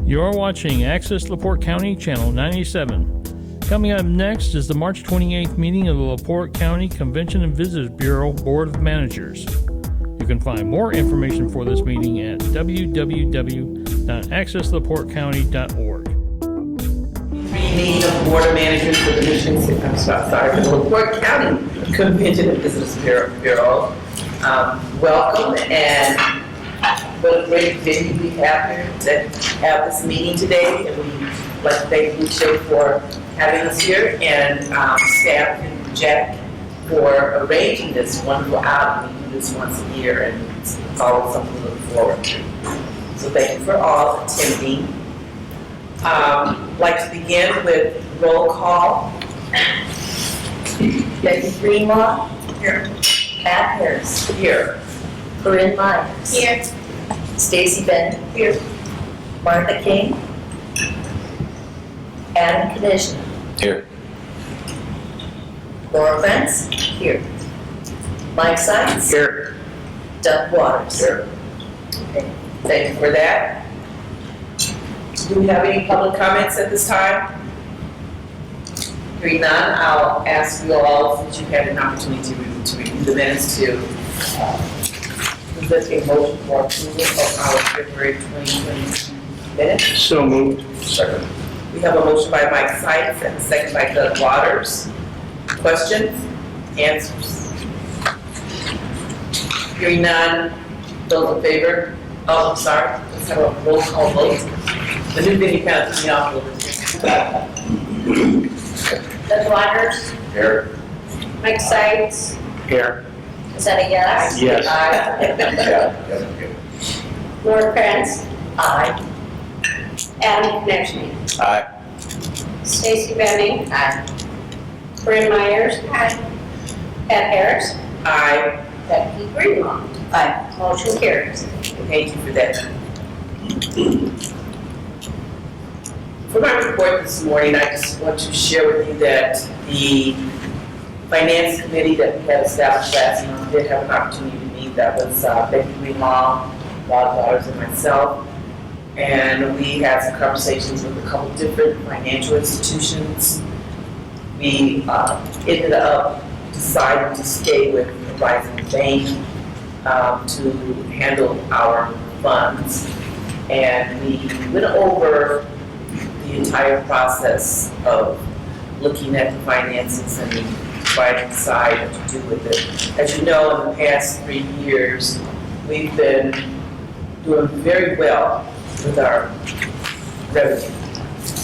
You are watching Access LaPorte County, Channel 97. Coming up next is the March 28th meeting of the LaPorte County Convention and Visitors Bureau Board of Managers. You can find more information for this meeting at www.accesslaportecounty.org. Meeting of Board of Managers for the for the LaPorte County Convention and Visitors Bureau. Welcome, and what a great venue we have here to have this meeting today. And we'd like to thank Lucia for having us here, and staff and Jack for arranging this wonderful outing. We do this once a year, and it's always something to look forward to. So thank you for all attending. I'd like to begin with roll call. Becky Greenlaw. Here. Pat Harris. Here. Corinne Myers. Here. Stacy Bennett. Here. Martha King. Adam Knizna. Here. Laura Prince. Here. Mike Sykes. Here. Doug Waters. Here. Okay. Thank you for that. Do we have any public comments at this time? Hearing none, I'll ask you all, since you've had an opportunity to review the minutes, to present a motion for approval of our February 2022 minutes. So moved. Second. We have a motion by Mike Sykes and a second by Doug Waters. Questions? Answers? Hearing none, those in favor? Oh, I'm sorry. Let's have a roll call vote. The new thing you kind of threw me off a little bit. Doug Waters, Here. Mike Sykes, Here. is that a yes? Yes. Aye. Yeah. Laura Prince, Aye. Adam Knizna, Aye. Stacy Benning, Aye. Corinne Myers, Pat Harris, Aye. Becky Greenlaw. Aye. Motion carries. Thank you for that. For my report this morning, I just want to share with you that the Finance Committee that we had established last month did have an opportunity to meet. That was Becky Greenlaw, Bob Waters, and myself. And we had some conversations with a couple different financial institutions. We ended up deciding to stay with Horizon Bank to handle our funds. And we went over the entire process of looking at the finances and trying to decide what to do with it. As you know, in the past 3 years, we've been doing very well with our revenue.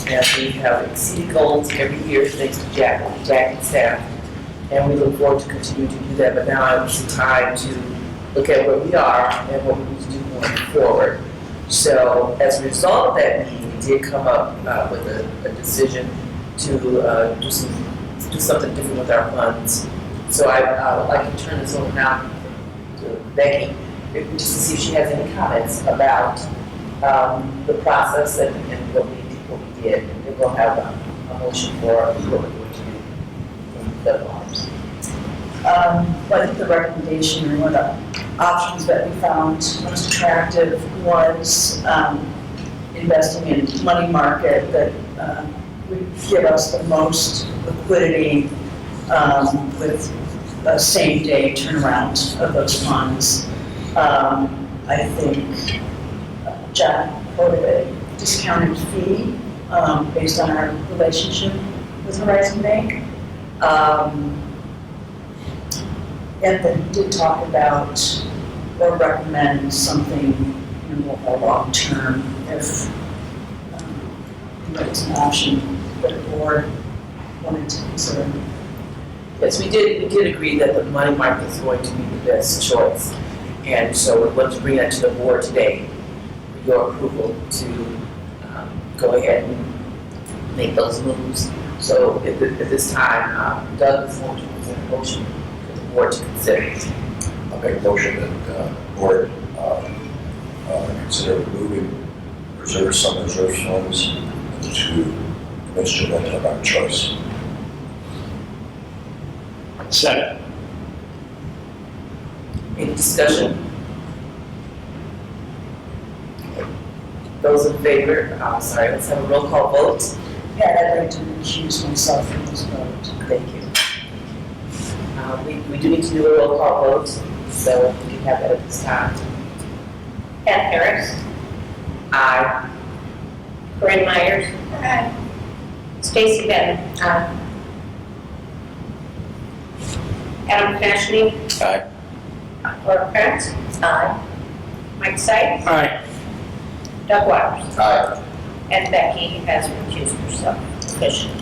And we have exceeded goals every year thanks to Jack and staff. And we look forward to continue to do that. But now it's time to look at where we are and what we need to do going forward. So as a result of that meeting, we did come up with a decision to do something different with our funds. So I would like to turn this over now to Becky, just to see if she has any comments about the process and what we did. And then we'll have a motion for what we're going to do in the laws. I think the recommendation or one of the options that we found most attractive was investing in money market that would give us the most liquidity with a same-day turnaround of those funds. I think Jack quoted a discounted fee based on our relationship with Horizon Bank. And then did talk about or recommend something more long-term if it's an option that the board wanted to consider. Yes, we did agree that the money market is going to be the best choice. And so we're going to bring that to the board today for your approval to go ahead and make those moves. So at this time, Doug is going to present a motion for the board to consider. I'll make a motion that the board consider moving some reserve funds to an instrument of our choice. Second. Any discussion? Those in favor, let's have a roll call vote. Pat, I'd like to recuse myself from this vote. Thank you. We do need to do a roll call vote, so we can have that at this time. Pat Harris. Aye. Corinne Myers. Stacy Bennett. Adam Konechny. Aye. Laura Prince. Aye. Mike Sykes. Aye. Doug Waters. Aye. And Becky has recused herself officially.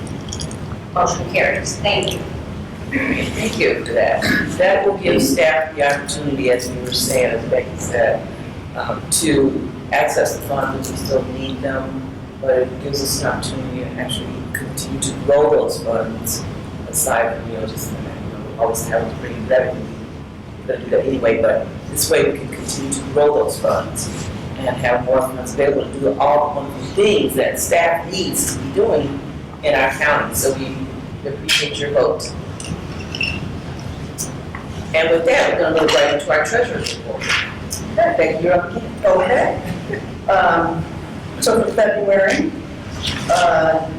Motion carries. Thank you. Thank you for that. That will give staff the opportunity, as we were saying, as Becky said, to access the funds. We still need them, but it gives us an opportunity to actually continue to grow those funds aside from, just, always having to bring in revenue. We're going to do that anyway, but this way we can continue to grow those funds and have more funds available to do all the wonderful things that staff needs to be doing in our county. So we appreciate your vote. And with that, we're going to go right into our treasurer's report. Becky, you're up again. Okay. So for February,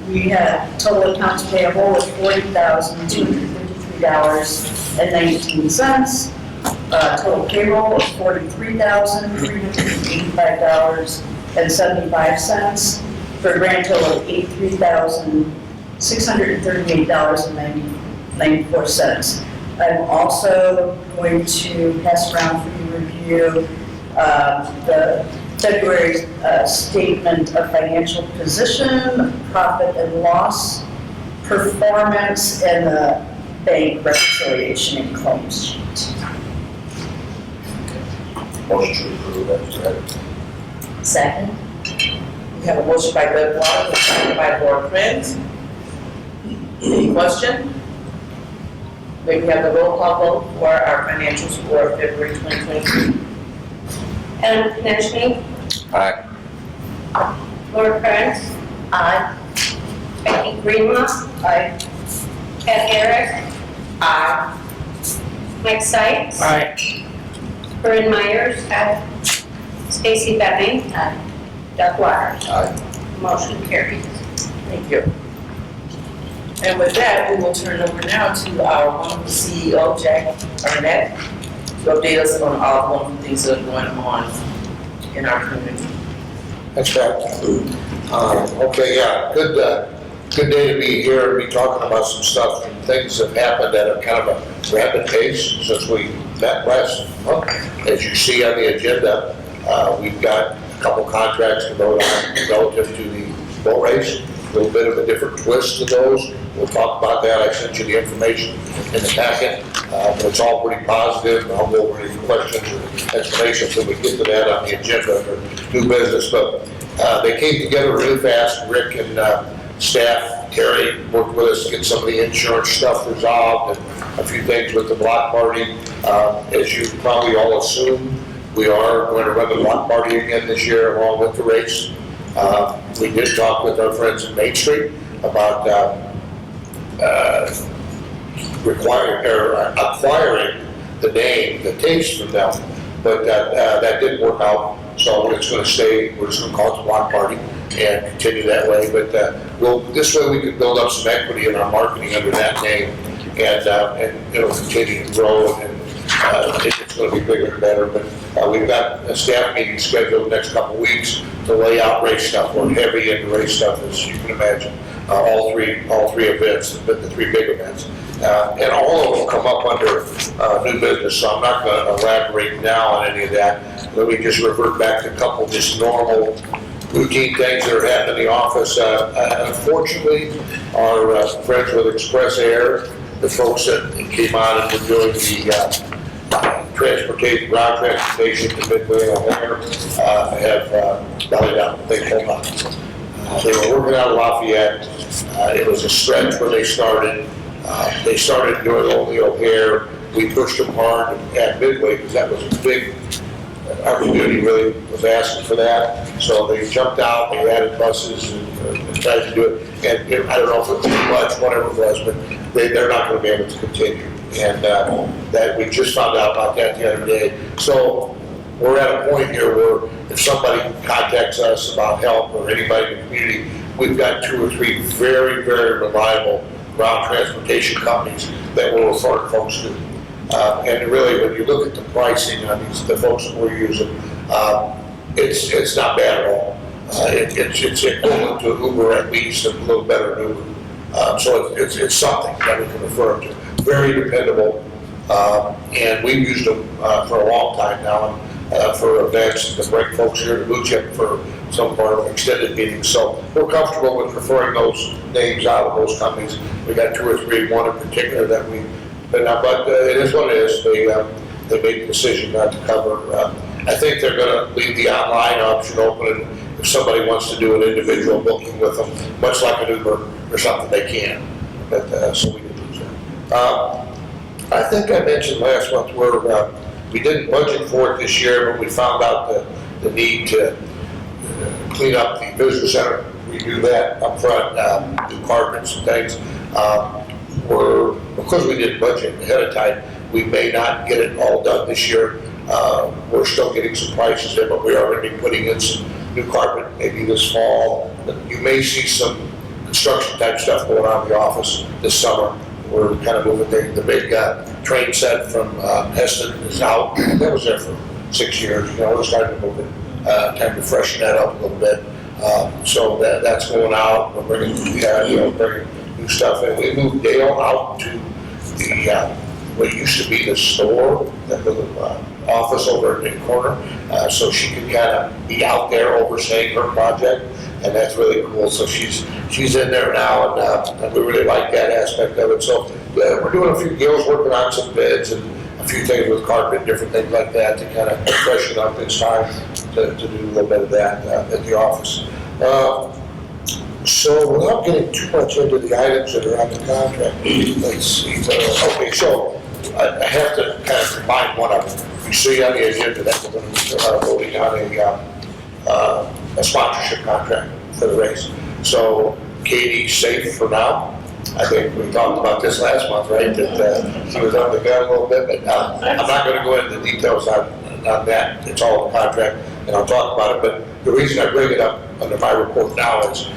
we had total accounts payable of $40,253.19. Total payroll of $43,385.75 for a grand total of $83,638.94. I'm also going to pass around for your review the February statement of financial position, profit and loss, performance, and the bank reconciliation and claims sheet. Motion to approve, that's right. Second. We have a motion by Doug Waters, a second by Laura Prince. Any question? May we have the roll call vote for our financials for February 2023? Adam Konechny. Aye. Laura Prince. Aye. Becky Greenlaw. Aye. Pat Harris. Aye. Mike Sykes. Aye. Corinne Myers. Stacy Bennett. Doug Waters. Aye. Motion carries. Thank you. And with that, we will turn it over now to our wonderful CEO, Jack Arnett, to update us on all the wonderful things that are going on in our community. That's right. Okay, yeah, good day to be here and be talking about some stuff and things that happened at a kind of a rapid pace since we met last month. As you see on the agenda, we've got a couple contracts to vote on relative to the boat race. A little bit of a different twist to those. We'll talk about that. I sent you the information in the packet, but it's all pretty positive. I'll go over any questions or explanations when we get to that on the agenda for new business. But they came together really fast. Rick and staff, Terry, worked with us to get some of the insurance stuff resolved and a few things with the block party. As you probably all assume, we are going to run the block party again this year along with the race. We did talk with our friends in Main Street about acquiring the name, the taste from them, but that didn't work out. So it's going to stay. We're just going to call it the block party and continue that way. But this way we can build up some equity in our marketing under that name, and it'll continue to grow, and it's going to be bigger and better. But we've got a staff meeting scheduled the next couple of weeks to lay out race stuff. We're heavy into race stuff, as you can imagine. All three events, the three big events, and all of them come up under new business. So I'm not going to elaborate now on any of that. Let me just revert back to a couple of just normal, routine things that are happening in the office. Unfortunately, our friends with Express Air, the folks that came on and were doing the ground transportation to Midway and O'Hare, have bellied out. They pulled up. They were working out of Lafayette. It was a stretch where they started. They started doing only O'Hare. We pushed them hard at Midway because that was a big, our community really was asking for that. So they jumped out, they added buses and tried to do it. And I don't know if it was too much, whatever it was, but they're not going to be able to continue. And that we just found out about that the other day. So we're at a point here where if somebody contacts us about help or anybody in the community, we've got 2 or 3 very, very reliable ground transportation companies that will refer folks to. And really, when you look at the pricing on the folks that we're using, it's not bad at all. It's equivalent to Uber at least, and a little better than Uber. So it's something that we can refer to. Very dependable, and we've used them for a long time now, for events to bring folks here to Blue Chip for some of our extended meetings. So we're comfortable with referring those names out of those companies. We got 2 or 3, one in particular that we, but it is what it is. They made the decision not to cover. I think they're going to leave the online option open, and if somebody wants to do an individual booking with them, much like an Uber or something, they can. But so we can use that. I think I mentioned last month where we didn't budget for it this year, but we found out the need to clean up the visitor center. We do that up front, do carpets and things. Because we didn't budget ahead of time, we may not get it all done this year. We're still getting some prices in, but we are going to be putting in some new carpet maybe this fall. You may see some construction type stuff going on in the office this summer. We're kind of moving the big train set from Heston is out. That was there for 6 years. We're starting to move it. Time to freshen that up a little bit. So that's going out. We're bringing new stuff in. We moved Dale out to the what used to be the store, that little office over in the corner, so she could kind of be out there overseeing her project, and that's really cool. So she's in there now, and we really like that aspect of it. So we're doing a few deals, working on some beds and a few things with carpet, different things like that to kind of freshen up. It's time to do a little bit of that at the office. So without getting too much into the items that are on the contract, let's see. Okay, so I have to kind of combine one of them. You see on the agenda that we're going to start voting on a sponsorship contract for the race. So Katie's safe for now. I think we talked about this last month, right? That she was on the gun a little bit, but I'm not going to go into the details on that. It's all in the contract, and I'll talk about it. But the reason I bring it up under my report now is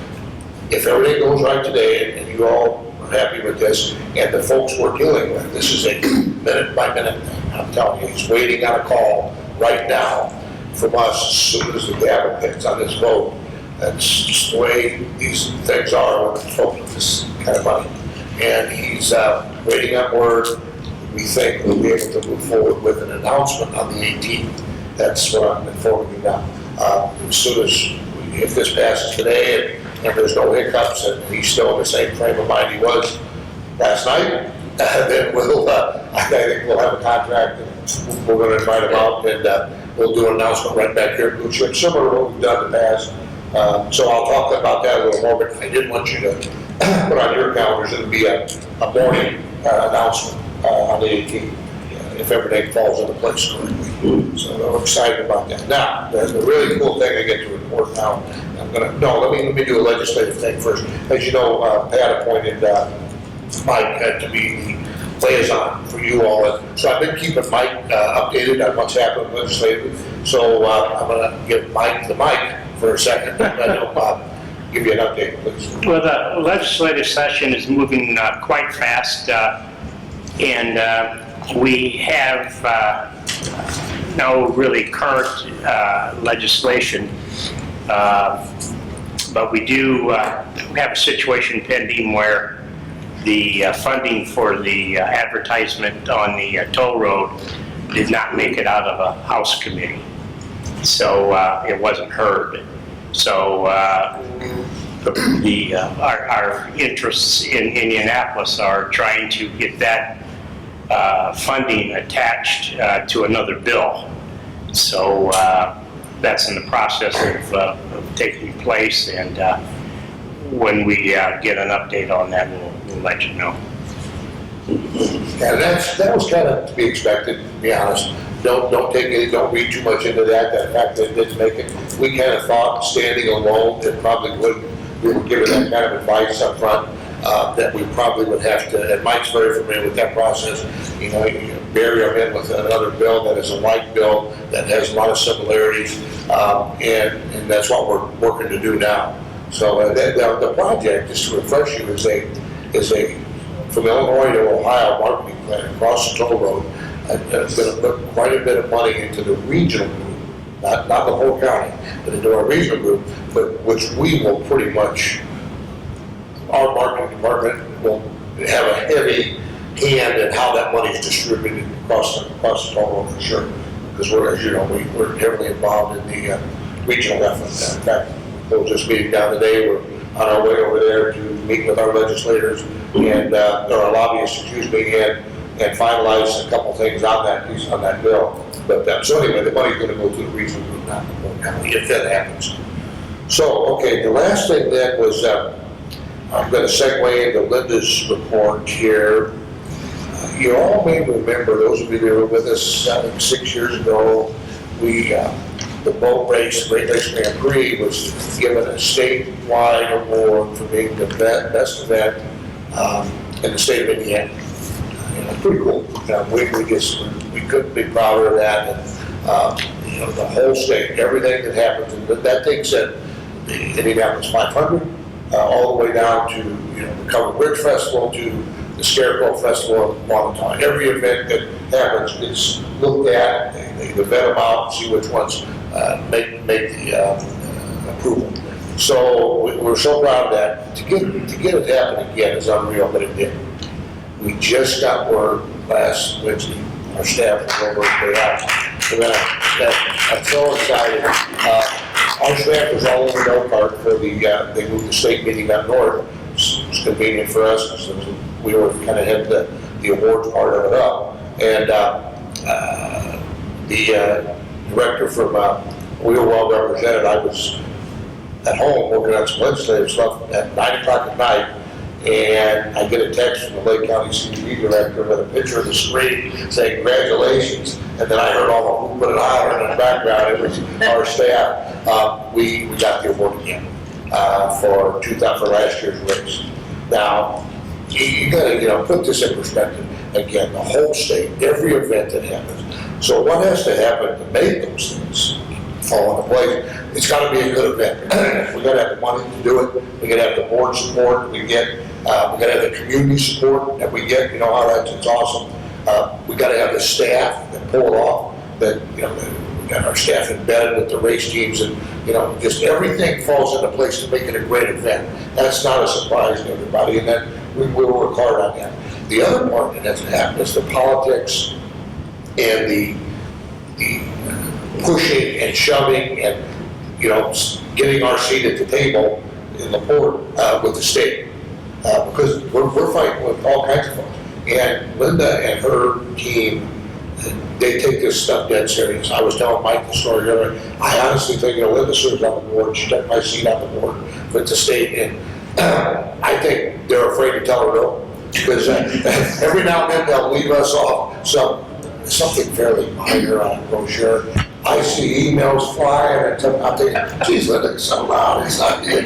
if everything goes right today and you all are happy with this, and the folks we're dealing with, this is a minute by minute thing. I'm telling you, he's waiting on a call right now from us as soon as the gavel hits on this vote. That's just the way these things are when folks with this kind of money. And he's waiting on word. We think we'll be able to move forward with an announcement on the 18th. That's what I'm informing you now. As soon as, if this passes today and there's no hiccups and he's still in the same frame of mind he was last night, then I think we'll have a contract and we're going to invite him out and we'll do an announcement right back here at Blue Chip, similar to what we've done in the past. So I'll talk about that a little more, but I did want you to put on your calendars, it'll be a morning announcement on the 18th, if everything falls into place correctly. So we're excited about that. Now, the really cool thing I get to report now, let me do a legislative thing first. As you know, Pat appointed Mike to be the liaison for you all. And so I've been keeping Mike updated on what's happening legislatively. So I'm going to give Mike the mic for a second. Bob, give you an update, please. Well, the legislative session is moving quite fast, and we have no really current legislation, but we do have a situation pending where the funding for the advertisement on the toll road did not make it out of a House committee. So it wasn't heard. So our interests in Indianapolis are trying to get that funding attached to another bill. So that's in the process of taking place, and when we get an update on that, we'll let you know. Yeah, that was kind of to be expected, to be honest. Don't read too much into that. The fact that it didn't make it, we kind of thought standing alone, it probably wouldn't. We were given that kind of advice up front. that we probably would have to, and Mike's very familiar with that process, you bury them in with another bill that is a white bill that has a lot of similarities, and that's what we're working to do now. So the project, just to refresh you, is a from Illinois to Ohio marketing plan across the toll road. It's going to put quite a bit of money into the regional group, not the whole county, but into our regional group, but which we will pretty much, our marketing department will have a heavy hand in how that money is distributed across the toll road for sure. Because we're, as you know, we're heavily involved in the regional effort. In fact, we'll just meeting down today. We're on our way over there to meet with our legislators and our lobbyists, and finalize a couple things on that piece, on that bill. But so anyway, the money's going to go to the regional group, not the whole county, if that happens. So, okay, the last thing then was, I'm going to segue into Linda's report here. You all may remember, those of you that were with us 6 years ago, the boat race, Great Lakes Grand Prix, was given a statewide award for being the best event in the state of Indiana. Pretty cool. We couldn't be prouder of that. And the whole state, everything that happens, and that thing said the Indianapolis 500, all the way down to the Covered Bridge Festival, to the Scarecrow Festival in Washington. Every event that happens is looked at. They vet them out and see which ones make the approval. So we're so proud of that. To get it happen again is unreal, but it did. We just got word last Wednesday. Our staff was over at the house. I'm so excited. Our staff was all over LaPorte for they moved the state meeting up north. It's convenient for us because we were kind of had the awards part of it up. And the director from, we were well represented. I was at home working on some legislative stuff at 9 o'clock at night. And I get a text from the Lake County CDD director with a picture of the screen saying, "Congratulations." And then I heard all the whooping and hollering in the background. It was our staff. We got the award again for last year's race. Now, you got to put this in perspective. Again, the whole state, every event that happens. So what has to happen to make those things fall into place? It's got to be a good event. We got to have the money to do it. We got to have the board support we get. We got to have the community support that we get. It's awesome. We got to have the staff that pull it off. That we got our staff embedded with the race teams, and just everything falls into place to make it a great event. That's not a surprise to everybody, and then we will work hard on that. The other part that has to happen is the politics and the pushing and shoving and getting our seat at the table in LaPorte with the state. Because we're fighting with all kinds of folks. And Linda and her team, they take this stuff dead serious. I was telling Mike the story earlier. I honestly think Linda serves on the board. She took my seat on the board with the state. And I think they're afraid to tell her no. Because every now and then they'll leave us off something fairly minor on a brochure. I see emails flying, and I'm thinking, geez, Linda, it's so loud, it's not good.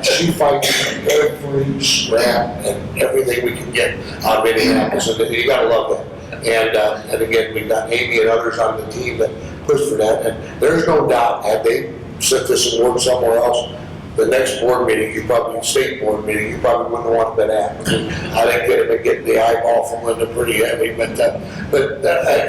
She fights every scrap and everything we can get out of Indianapolis, and you gotta love that. And again, we've got Amy and others on the team that push for that, and there's no doubt, had they sent this award somewhere else, the next board meeting, state board meeting, you probably wouldn't want to have been at. I think getting the eyeball from Linda pretty heavy, but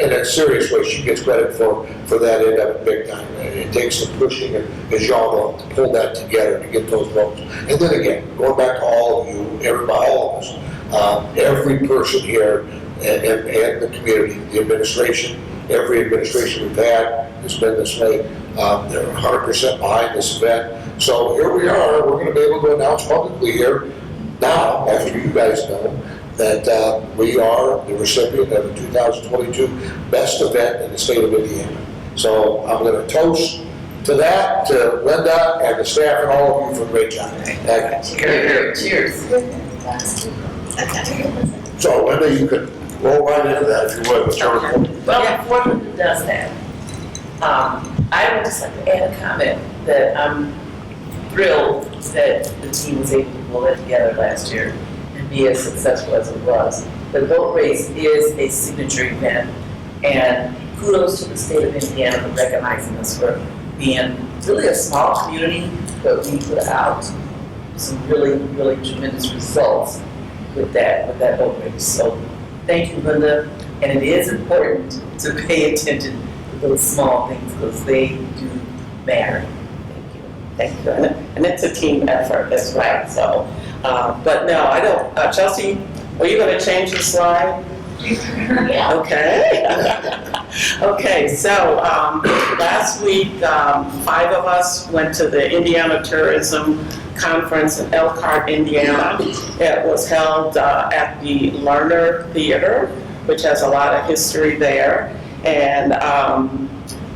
in a serious way, she gets credit for that end of it big time. It takes some pushing, and as y'all know, to pull that together to get those votes. And then again, going back to all of you, everybody, all of us, every person here, and the community, the administration, every administration we've had has been this way. They're 100% behind this event. So here we are. We're going to be able to announce publicly here now, after you guys know, that we are the recipient of the 2022 best event in the state of Indiana. So I'm going to toast to that, to Linda and the staff and all of you for a great job. Thank you. Cheers. So Linda, you could roll right into that if you would. With your report. Well, before Linda does that, I would just like to add a comment that I'm thrilled that the team was able to pull that together last year and be as successful as it was. The boat race is a signature event, and kudos to the state of Indiana for recognizing us for being really a small community, but we put out some really, really tremendous results with that boat race. So thank you, Linda. And it is important to pay attention to those small things because they do matter. Thank you. And it's a team effort, that's right. So, but no, I don't. Chelsea, are you going to change the slide? Yeah. Okay. Okay, so last week, 5 of us went to the Indiana Tourism Conference in Elkhart, Indiana. It was held at the Lerner Theater, which has a lot of history there. And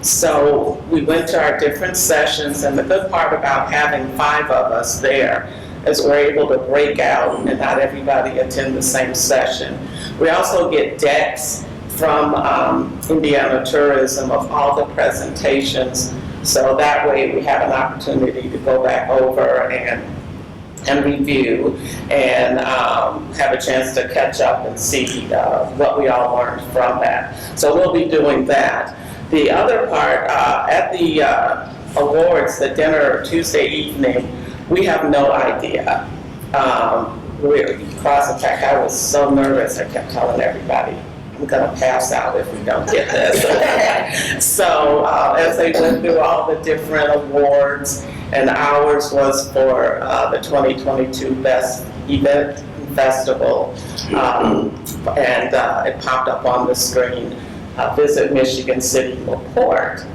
so we went to our different sessions, and the good part about having 5 of us there is we're able to break out and not everybody attend the same session. We also get decks from Indiana Tourism of all the presentations, so that way we have an opportunity to go back over and review and have a chance to catch up and see what we all learned from that. So we'll be doing that. The other part, at the awards, the dinner Tuesday evening, we have no idea. In fact, I was so nervous, I kept telling everybody, I'm gonna pass out if we don't get this. So as they went through all the different awards, and ours was for the 2022 Best Event Festival, and it popped up on the screen, Visit Michigan City, LaPorte.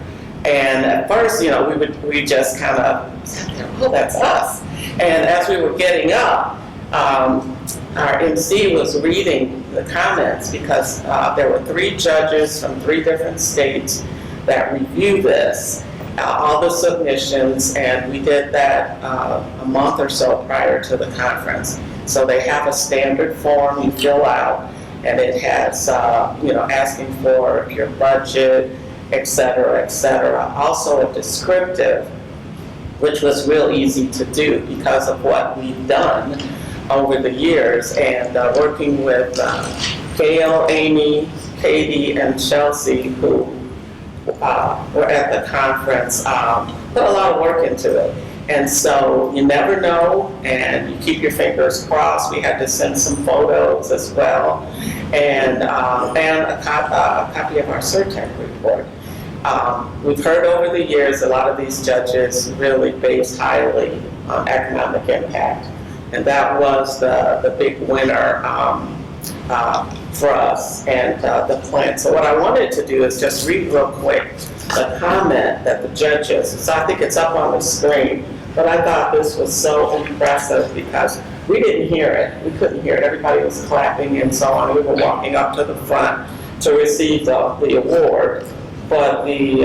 And at first, you know, we just kind of sat there, oh, that's us. And as we were getting up, our MC was reading the comments because there were 3 judges from 3 different states that reviewed this, all the submissions, and we did that a month or so prior to the conference. So they have a standard form you fill out, and it has, you know, asking for your budget, et cetera, et cetera. Also a descriptive, which was real easy to do because of what we've done over the years, and working with Gail, Amy, Katie, and Chelsea, who were at the conference, put a lot of work into it. And so you never know, and you keep your fingers crossed. We had to send some photos as well, and a copy of our CERTEC report. We've heard over the years a lot of these judges really based highly on economic impact, and that was the big winner for us and the plan. So what I wanted to do is just read real quick the comment that the judges, so I think it's up on the screen, but I thought this was so impressive because we didn't hear it. We couldn't hear it. Everybody was clapping and so on. We were walking up to the front to receive the award. But let me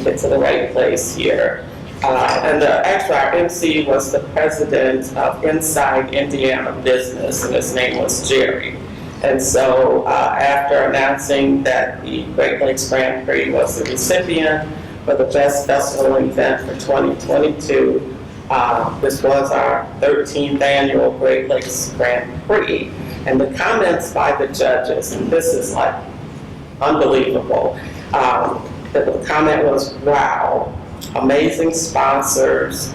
get to the right place here. And actually our MC was the president of Inside Indiana Business, and his name was Jerry. And so after announcing that the Great Lakes Grand Prix was the recipient for the Best Festival Event for 2022, this was our 13th annual Great Lakes Grand Prix. And the comments by the judges, and this is like unbelievable. The comment was, wow, amazing sponsors,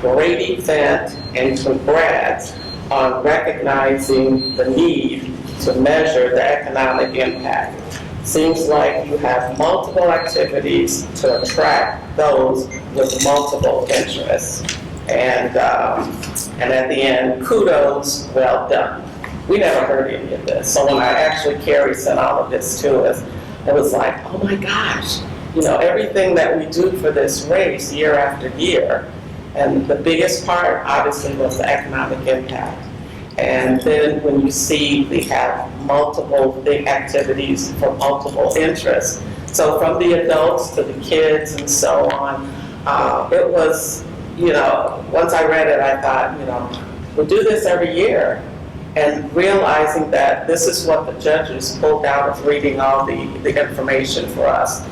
great event, and congrats on recognizing the need to measure the economic impact. Seems like you have multiple activities to attract those with multiple interests. And at the end, kudos, well done. We never heard any of this. So when Carrie sent all of this to us, it was like, oh my gosh, you know, everything that we do for this race year after year. And the biggest part, obviously, was the economic impact. And then when you see we have multiple big activities for multiple interests. So from the adults to the kids and so on, it was, you know, once I read it, I thought, you know, we do this every year. And realizing that this is what the judges pulled out of reading all the information for us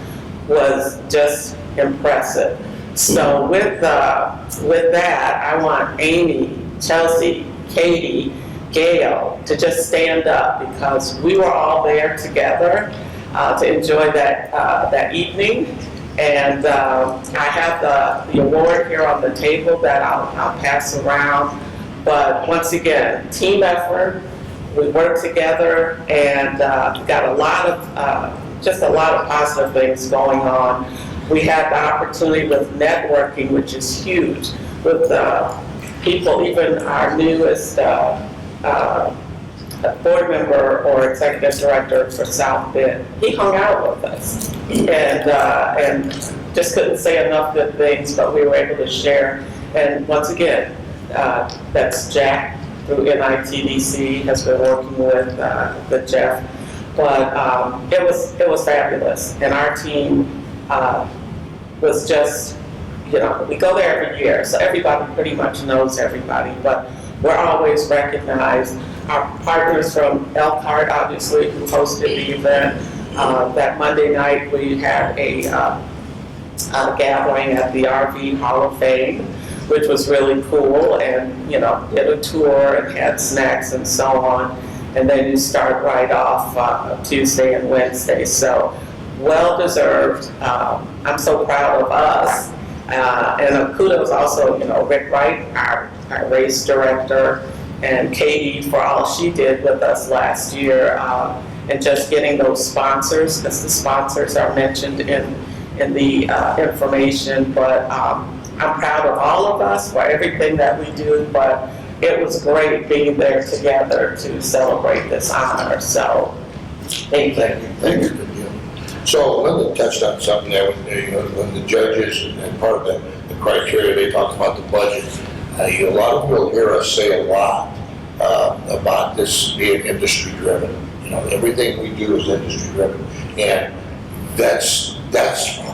was just impressive. So with that, I want Amy, Chelsea, Katie, Gail to just stand up because we were all there together to enjoy that evening. And I have the award here on the table that I'll pass around. But once again, team effort. We worked together and got a lot of positive things going on. We had the opportunity with networking, which is huge, with people, even our newest board member or executive director for South Bend. He hung out with us and just couldn't say enough good things, but we were able to share. And once again, that's Jack through NITDC has been working with Jeff. But it was fabulous, and our team was just, we go there every year, so everybody pretty much knows everybody, but we're always recognized. Our partners from LaPorte, obviously, who hosted the event, that Monday night we had a gathering at the RV Hall of Fame, which was really cool, and did a tour and had snacks and so on. And then you start right off Tuesday and Wednesday. So well deserved. I'm so proud of us. And kudos also, Rick Wright, our race director, and Katie for all she did with us last year, and just getting those sponsors, because the sponsors are mentioned in the information. But I'm proud of all of us for everything that we do, but it was great being there together to celebrate this honor. So, thank you. Thank you. So Linda touched on something there when the judges and part of the criteria, they talked about the budget. A lot of people hear us say a lot about this being industry driven. Everything we do is industry driven, and that's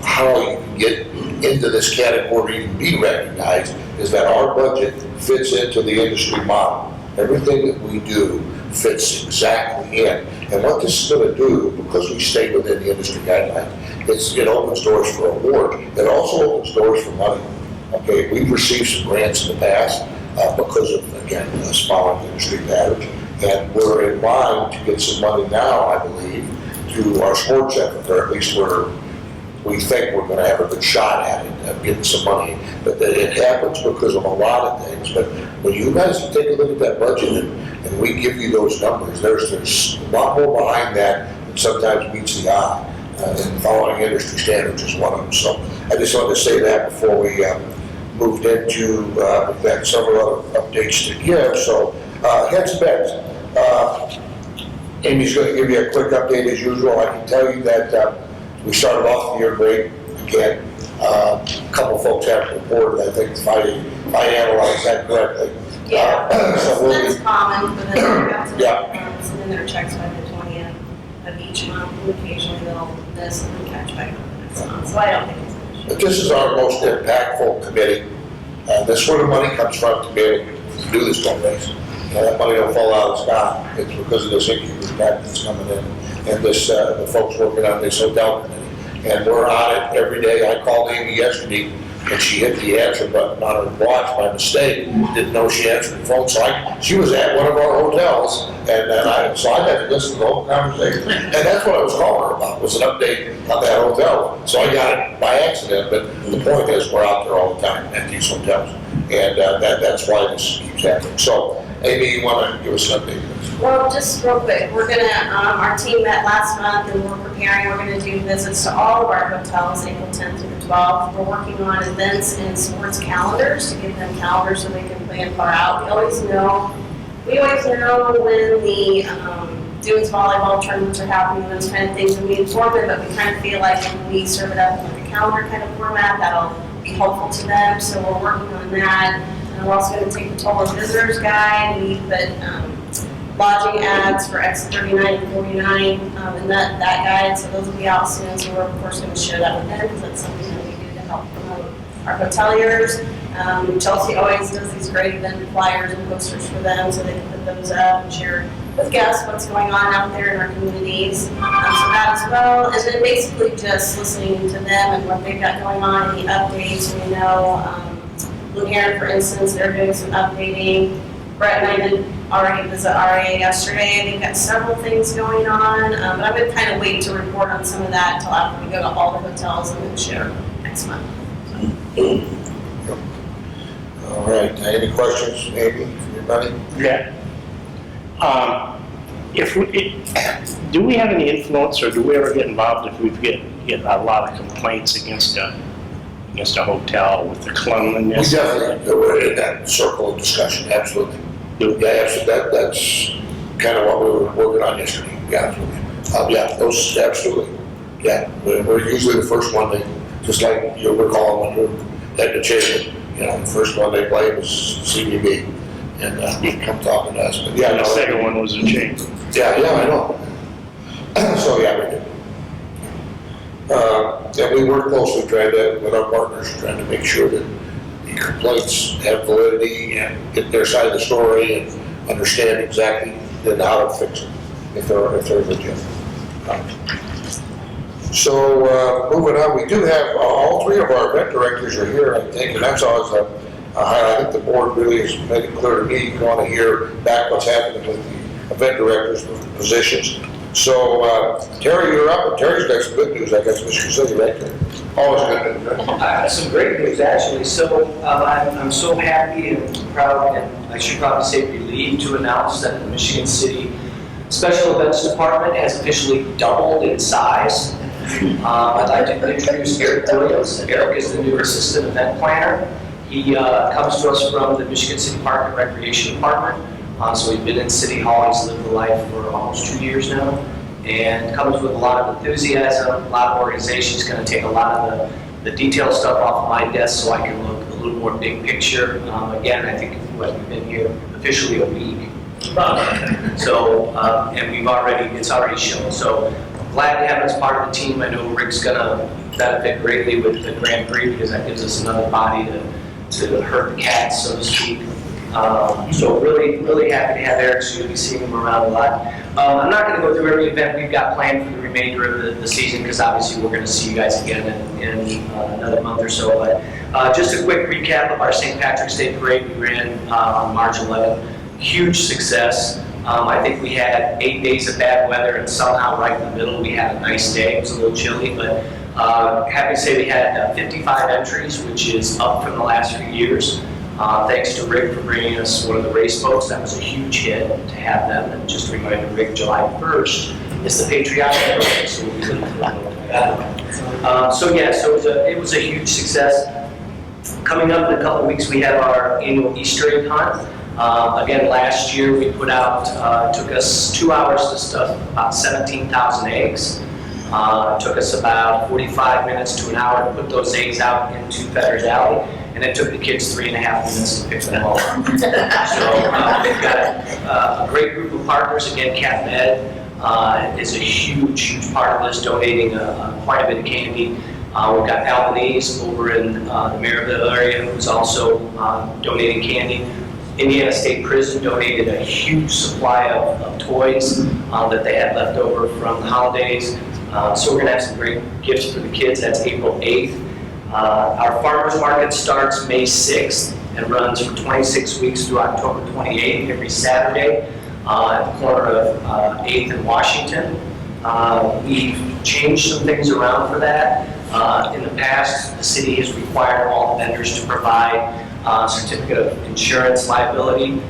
how you can get into this category and be recognized, is that our budget fits into the industry model. Everything that we do fits exactly in. And what this is going to do, because we stay within the industry guidelines, it opens doors for award. It also opens doors for money. Okay, we've received some grants in the past because of, again, us following industry patterns, and we're in line to get some money now, I believe, to our sports effort, or at least we think we're going to have a good shot at it, getting some money. But it happens because of a lot of things. But when you guys take a look at that budget and we give you those numbers, there's a lot more behind that that sometimes meets the eye. And following industry standards is one of them. So I just wanted to say that before we moved into, we've got several other updates to give. So heads and beds. Amy's going to give you a quick update as usual. I can tell you that we started off the year great. Again, a couple folks have reported, I think, if I analyze that correctly. Yeah, so that's common, but then they're about to Yeah. send in their checks by the 20th of each month, and occasionally they'll miss and then catch back up the next month, so I don't think it's an issue. But this is our most impactful committee. This is where the money comes from to be able to do this fundraising. That money don't fall out of the sky. It's because of this incubator that's coming in, and this the folks working on this hotel committee. And we're on it every day. I called Amy yesterday, and she hit the answer button on her watch by mistake. Didn't know she answered the phone, so she was at one of our hotels, and I had to listen to the whole conversation. And that's what I was calling her about, was an update on that hotel. So I got it by accident, but the point is, we're out there all the time at these hotels, and that's why this keeps happening. So, Amy, you want to give us an update? Well, just real quick, we're gonna, our team met last month and we're gonna do visits to all of our hotels, April 10th through the 12th. We're working on events and sports calendars to give them calendars so they can plan far out. We always know when the Dunes volleyball tournaments are happening, those kind of things, and we inform them, but we kind of feel like when we serve it up in like a calendar kind of format, that'll be helpful to them, so we're working on that. And we're also gonna take the total visitors guide, we put lodging ads for exit 39 and 49 in that guide, so those will be out soon, so we're of course gonna share that with them, because that's something that we do to help promote our hoteliers. Chelsea always does these great event flyers and posters for them, so they can put those up and share with guests, what's going on out there in our communities. So that as well, and then basically just listening to them and what they've got going on, any updates. We know Blue Heron, for instance, they're doing some updating. Brett and I did already visit RA yesterday, and they've got several things going on, but I'm going to kind of wait to report on some of that until after we go to all the hotels and then share next month. All right, any questions, Amy, for your money? Yeah. Do we have any influence, or do we ever get involved if we get a lot of complaints against a hotel with the We cleanliness? definitely, we're in that circle of discussion, absolutely. Yeah, that's kind of what we were working on yesterday, yeah, absolutely. Yeah, those, absolutely. Yeah, we're usually the first one they, just like you recall when you're at the chamber, the first one they played was CBB, and come talking to us, but yeah. And the no, second one was a chamber. Yeah, I know. So, yeah, we do. And we work closely with our partners, trying to make sure that the complaints have validity and get their side of the story and understand exactly then how to fix it if they're legit. So, moving on, we do have, all three of our event directors are here, I think, and that's always a highlight. I think the board really has made it clear to me, you want to hear back what's happening with the event directors, with the positions. So, Terry, you're up, and Terry's got some good news, I guess, Mr. City, right there. Always good news, right? Some great news, actually. So I'm so happy and proud, and I should probably say relieved to announce that the Michigan City Special Events Department has officially doubled in size. I'd like to introduce Eric Williams. Eric is the new assistant event planner. He comes to us from the Michigan City Park and Recreation Department. So he's been in City Hall, he's lived the life for almost 2 years now, and comes with a lot of enthusiasm, a lot of organization. He's going to take a lot of the detailed stuff off of my desk so I can look a little more big picture. Again, I think we've been here officially a week. So, and it's already shown. So glad to have him as part of the team. I know Rick's going to benefit greatly with the Grand Prix because that gives us another body to herd the cats, so to speak. So really happy to have Eric, so you'll be seeing him around a lot. I'm not going to go through every event we've got planned for the remainder of the season because obviously we're going to see you guys again in another month or so. But just a quick recap of our St. Patrick's Day Parade we ran on March 11th. Huge success. I think we had 8 days of bad weather, and somehow right in the middle we had a nice day. It was a little chilly, but happy to say we had 55 entries, which is up from the last few years. Thanks to Rick for bringing us one of the race boats. That was a huge hit to have them. And just a reminder, Rick, July 1st is the Patriotic Day, so we couldn't so it was a huge success. Coming up in a couple of weeks, we have our annual Easter egg hunt. Again, last year we put out, took us 2 hours to stuff about 17,000 eggs. It took us about 45 minutes to an hour to put those eggs out into Fetters Alley, and it took the kids 3.5 minutes to pick them all up. So we've got a great group of partners. Again, Cap Med is a huge part of this, donating quite a bit of candy. We've got Albanese over in the Maryville area who's also donating candy. Indiana State Prison donated a huge supply of toys that they had left over from the holidays. So we're going to have some great gifts for the kids. That's April 8th. Our farmers market starts May 6th and runs for 26 weeks through October 28th every Saturday at the corner of 8th and Washington. We've changed some things around for that. In the past, the city has required all the vendors to provide certificate of insurance liability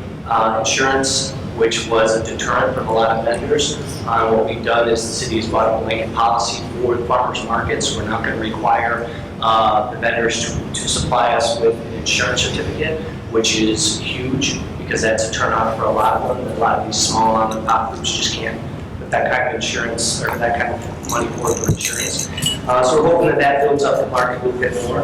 insurance, which was a deterrent from a lot of vendors. What we've done is the city has bought a blanket policy for the farmers markets. We're not going to require the vendors to supply us with an insurance certificate, which is huge because that's a turnout for a lot of them. A lot of these small mom-and-pop groups just can't put that kind of insurance or that kind of money forward for insurance. So we're hoping that builds up the market a little bit more.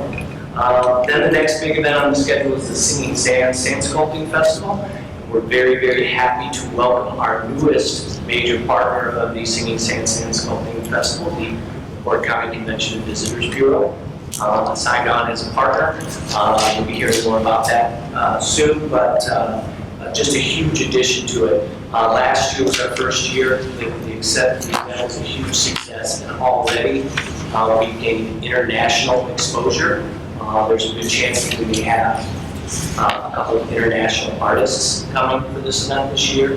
Then the next big event on the schedule is the Singing Sand Sculpting Festival. We're very happy to welcome our newest major partner of the Singing Sand Sculpting Festival, the LaPorte County Convention and Visitors Bureau. Signed on as a partner. We'll be hearing more about that soon, but just a huge addition to it. Last year was our first year. The event was a huge success, and already we gained international exposure. There's a good chance that we may have a couple of international artists coming for this event this year.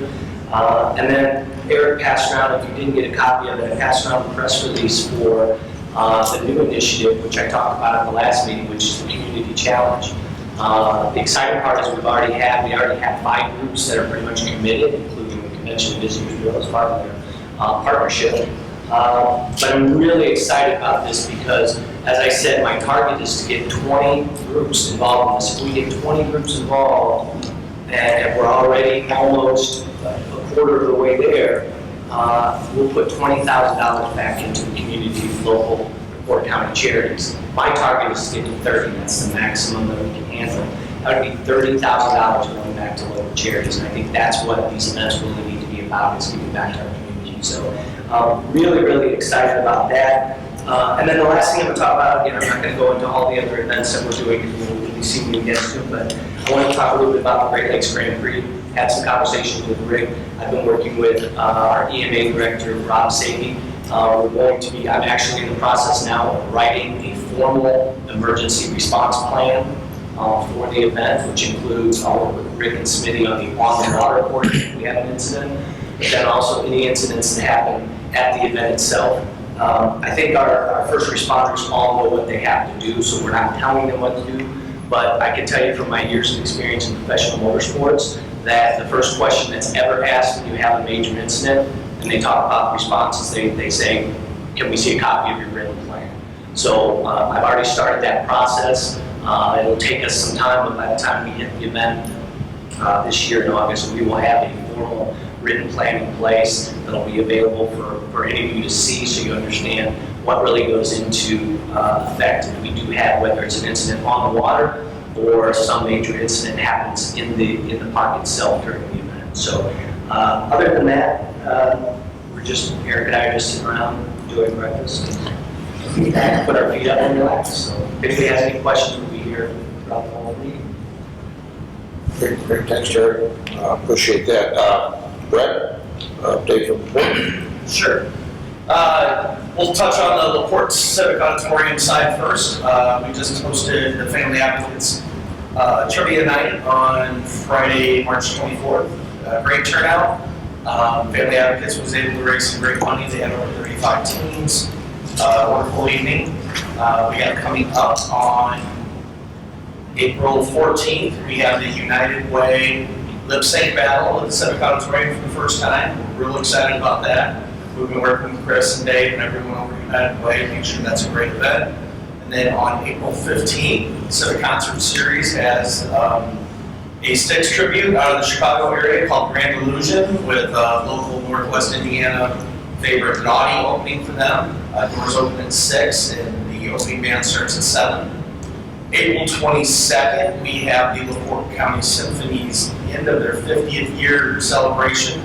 And then Eric passed around, if you didn't get a copy of it, I passed around the press release for the new initiative, which I talked about at the last meeting, which is the Community Challenge. The exciting part is we already have 5 groups that are pretty much committed, including the Convention and Visitors Bureau as part of their partnership. But I'm really excited about this because, as I said, my target is to get 20 groups involved in this. If we get 20 groups involved, and we're already almost a quarter of the way there, we'll put $20,000 back into the community, local, LaPorte County charities. My target is to get to 30. That's the maximum that we can handle. That would be $30,000 going back to local charities, and I think that's what these events really need to be about, is giving back to our community. So really, really excited about that. And then the last thing I'm going to talk about, again, I'm not going to go into all the other events that we're doing, because we'll be seeing you again soon, but I want to talk a little bit about the Great Lakes Grand Prix. Had some conversations with Rick. I've been working with our EMA director, Rob Sadie. I'm actually in the process now of writing a formal emergency response plan for the event, which includes, I'll work with Rick and Smitty on the on-the-water portion if we have an incident, but then also any incidents that happen at the event itself. I think our first responders all know what they have to do, so we're not telling them what to do, but I can tell you from my years of experience in professional motorsports that the first question that's ever asked when you have a major incident, and they talk about responses, they say, can we see a copy of your written plan? So I've already started that process. It'll take us some time, but by the time we hit the event this year in August, we will have a formal written plan in place that'll be available for any of you to see, so you understand what really goes into effect if we do have, whether it's an incident on the water or some major incident happens in the park itself during the event. So other than that, Eric and I are just sitting around enjoying breakfast and put our feet up and relax. So if anybody has any questions, we'll be here throughout the whole meeting. Great, thanks, Jared. Appreciate that. Brett, update from the board. Sure. We'll touch on the LaPorte Civic Auditorium side first. We just hosted the Family Advocates Trivia Night on Friday, March 24th. Great turnout. Family Advocates was able to raise some great money. They had over 35 teams. Wonderful evening. We got coming up on April 14th, we have the United Way lip sync battle at the Civic Auditorium for the first time. We're real excited about that. We've been working with Chris and Dave and everyone over at United Way to make sure that's a great event. And then on April 15th, the Civic Concert Series has a Styx tribute out of the Chicago area called Grand Illusion with local Northwest Indiana favorite Naughty opening for them. Doors open at 6 and the opening band starts at 7. April 22nd, we have the LaPorte County Symphony's end of their 50th year celebration.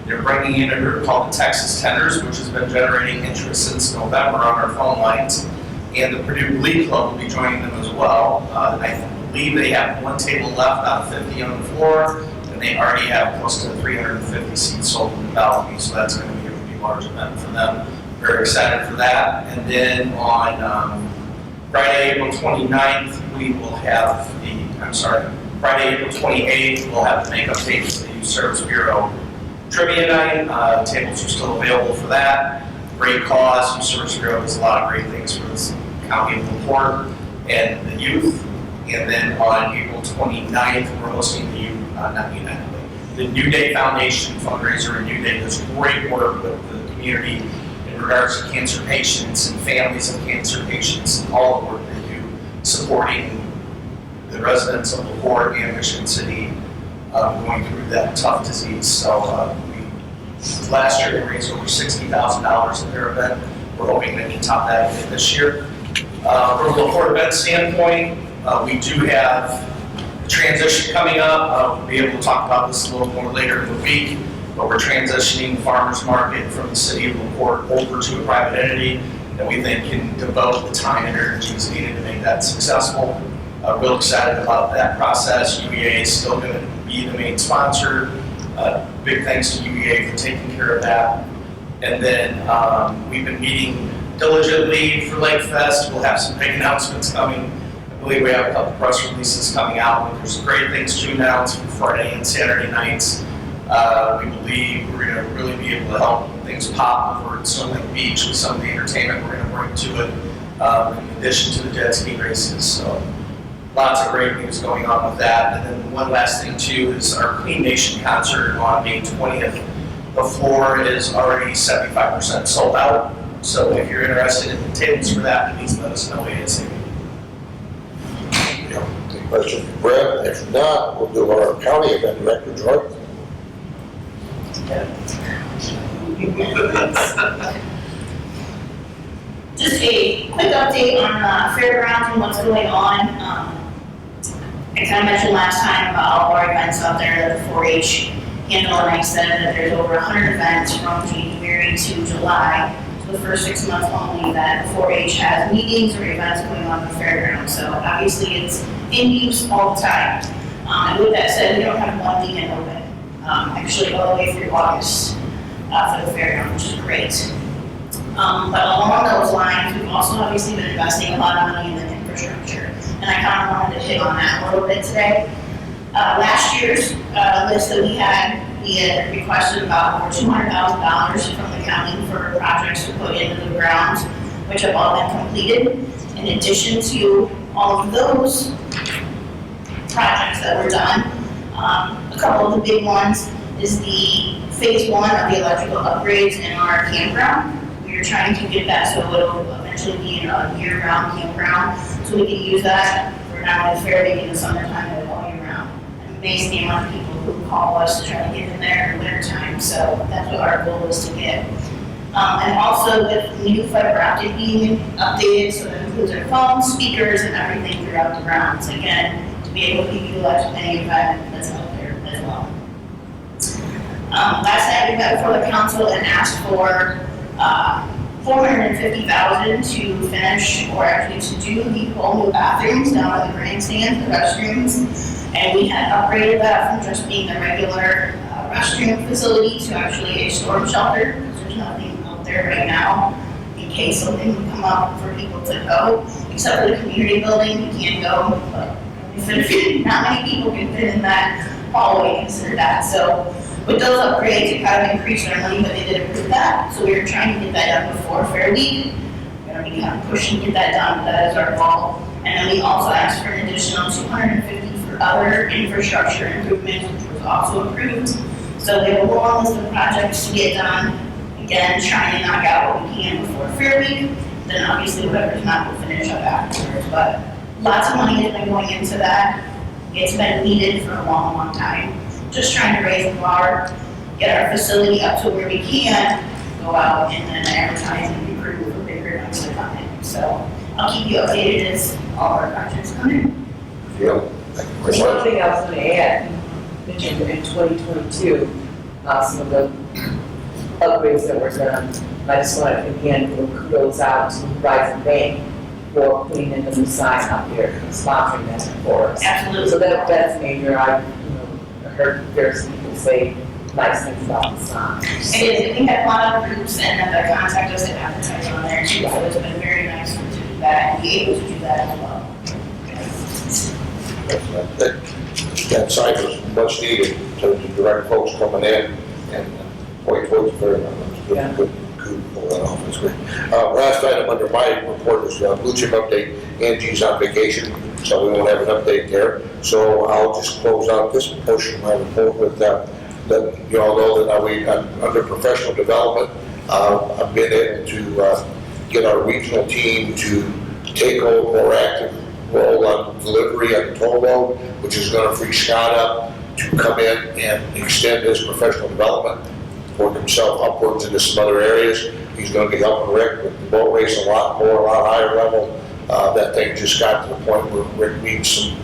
They're bringing in a group called the Texas Tenors, which has been generating interest since November on our phone lines. And the Purdue Glee Club will be joining them as well. I believe they have one table left out of 50 on the floor, and they already have close to 350 seats sold in the balcony, so that's going to be a pretty large event for them. Very excited for that. And then on Friday, April 29th, we will have Friday, April 28th, we'll have the makeup tables at the Youth Service Bureau Trivia Night. Tables are still available for that. Great cause. Youth Service Bureau does a lot of great things for this county of LaPorte and the youth. And then on April 29th, we're hosting the New Day Foundation fundraiser. And New Day does great work with the community in regards to cancer patients and families of cancer patients and all the work they do supporting the residents of LaPorte and Michigan City going through that tough disease. So last year they raised over $60,000 at their event. We're hoping they can top that again this year. From a LaPorte event standpoint, we do have the transition coming up. We'll be able to talk about this a little more later in the week, but we're transitioning the farmers market from the city of LaPorte over to a private entity that we think can devote the time and energies needed to make that successful. Real excited about that process. UEA is still going to be the main sponsor. Big thanks to UEA for taking care of that. And then we've been meeting diligently for Lake Fest. We'll have some big announcements coming. I believe we have a couple press releases coming out, but there's great things to announce for Friday and Saturday nights. We believe we're going to really be able to help things pop over at Stone Lake Beach with some of the entertainment we're going to bring to it, in addition to the jet ski races. So lots of great news going on with that. And then one last thing too is our Clean Nation concert on May 20th. The floor is already 75% sold out. So if you're interested in the tables for that, please let us know ASAP. Any questions for Brett? If not, we'll do our county event director, Joy. Just a quick update on fairgrounds and what's going on. I kind of mentioned last time about all our events out there that the 4-H handle, and I said that there's over 100 events from January to July. So the first 6 months only that the 4-H has meetings or events going on in the fairgrounds. So obviously it's in use all the time. And with that said, we don't have one weekend open. Actually all the way through August for the fairground, which is great. But along those lines, we've also obviously been investing a lot of money in the infrastructure. And I kind of wanted to hit on that a little bit today. Last year's list that we had requested about over $200,000 from the county for projects to put into the grounds, which have all been completed. In addition to all of those projects that were done, a couple of the big ones is the phase 1 of the electrical upgrades in our campground. We are trying to get that so it'll eventually be a year-round campground, so we can use that for not only fair week in the summertime, but all year round. And we may see a lot of people who call us to try to get in there in the wintertime, so that's what our goal is to get. And also with new fiber optic being updated, so that includes our phones, speakers, and everything throughout the grounds. Again, to be able to utilize any event that's out there as well. Last night we met before the council and asked for $450,000 to finish, or actually to do the whole new bathrooms down at the grandstand, the restrooms. And we had upgraded that from just being a regular restroom facility to actually a storm shelter, because there's nothing out there right now in case something would come up for people to go, except for the community building, you can't go, but not many people can fit in that hallway, consider that. So with those upgrades, it kind of increased our money, but they did approve that. So we were trying to get that done before Fair Week. We're going to be kind of pushing to get that done, but that is our goal. And then we also asked for an additional $250,000 for other infrastructure improvements, which was also approved. So we have a long list of projects to get done. Again, trying to knock out what we can before Fair Week. Then obviously whatever's not, we'll finish up afterwards. But lots of money has been going into that. It's been needed for a long, long time. Just trying to raise the bar, get our facility up to where we can go out and then advertise and recruit for bigger events to come in. So I'll keep you updated as all our projects come in. Yeah. Thank you very One much. thing I was going to add, you mentioned in 2022, some of the upgrades that were done. I just want to again give kudos out to Verizon Bank for putting in the new sign out here, sponsoring that for us. Absolutely. So that's major. I heard various people say nice things about the sign. It is. We have a lot of groups and that contact us to advertise on there too. So it's been very nice to do that and be able to do that as well. That site was much needed to direct folks coming in and wait for the fair. Yeah. Good pull that off, that's great. Last item under my report is Blue Chip update. Angie's on vacation, so we won't have an update there. So I'll just close out this portion of my report with that you all know that I'm under professional development. I've been able to get our regional team to take a more active role on delivery on the toll road, which is going to free Scott up to come in and extend his professional development, work himself upwards into some other areas. He's going to be helping Rick with the boat race a lot higher level. That thing just got to the point where Rick needs some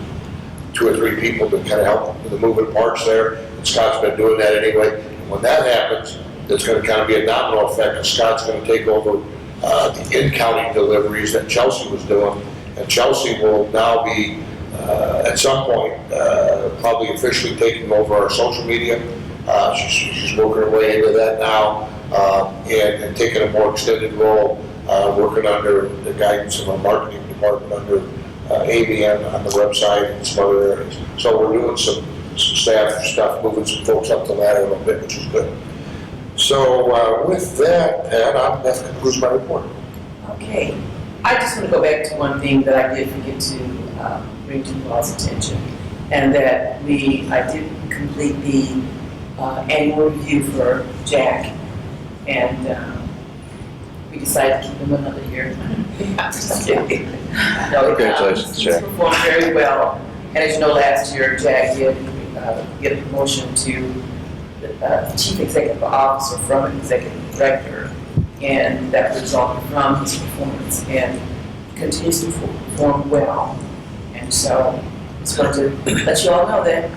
2 or 3 people to kind of help with the moving parts there. And Scott's been doing that anyway. And when that happens, it's going to kind of be a domino effect, and Scott's going to take over the in-county deliveries that Chelsea was doing. And Chelsea will now be at some point, probably officially taking over our social media. She's working her way into that now, and taking a more extended role, working under the guidance of our marketing department under Amy on the website and some other areas. So we're doing some staff stuff, moving some folks up the ladder a little bit, which is good. So with that, Pat, that concludes my report. Okay. I just want to go back to one thing that I did forget to bring to you all's attention, and that I did complete the annual review for Jack, and we decided to keep him another year. I'm just kidding. No, Congratulations, Jack. He's performed very well, and as you know, last year Jack did get a promotion to the chief executive officer from executive director, and that resulted from his performance, and continues to perform well. And so I just wanted to let you all know that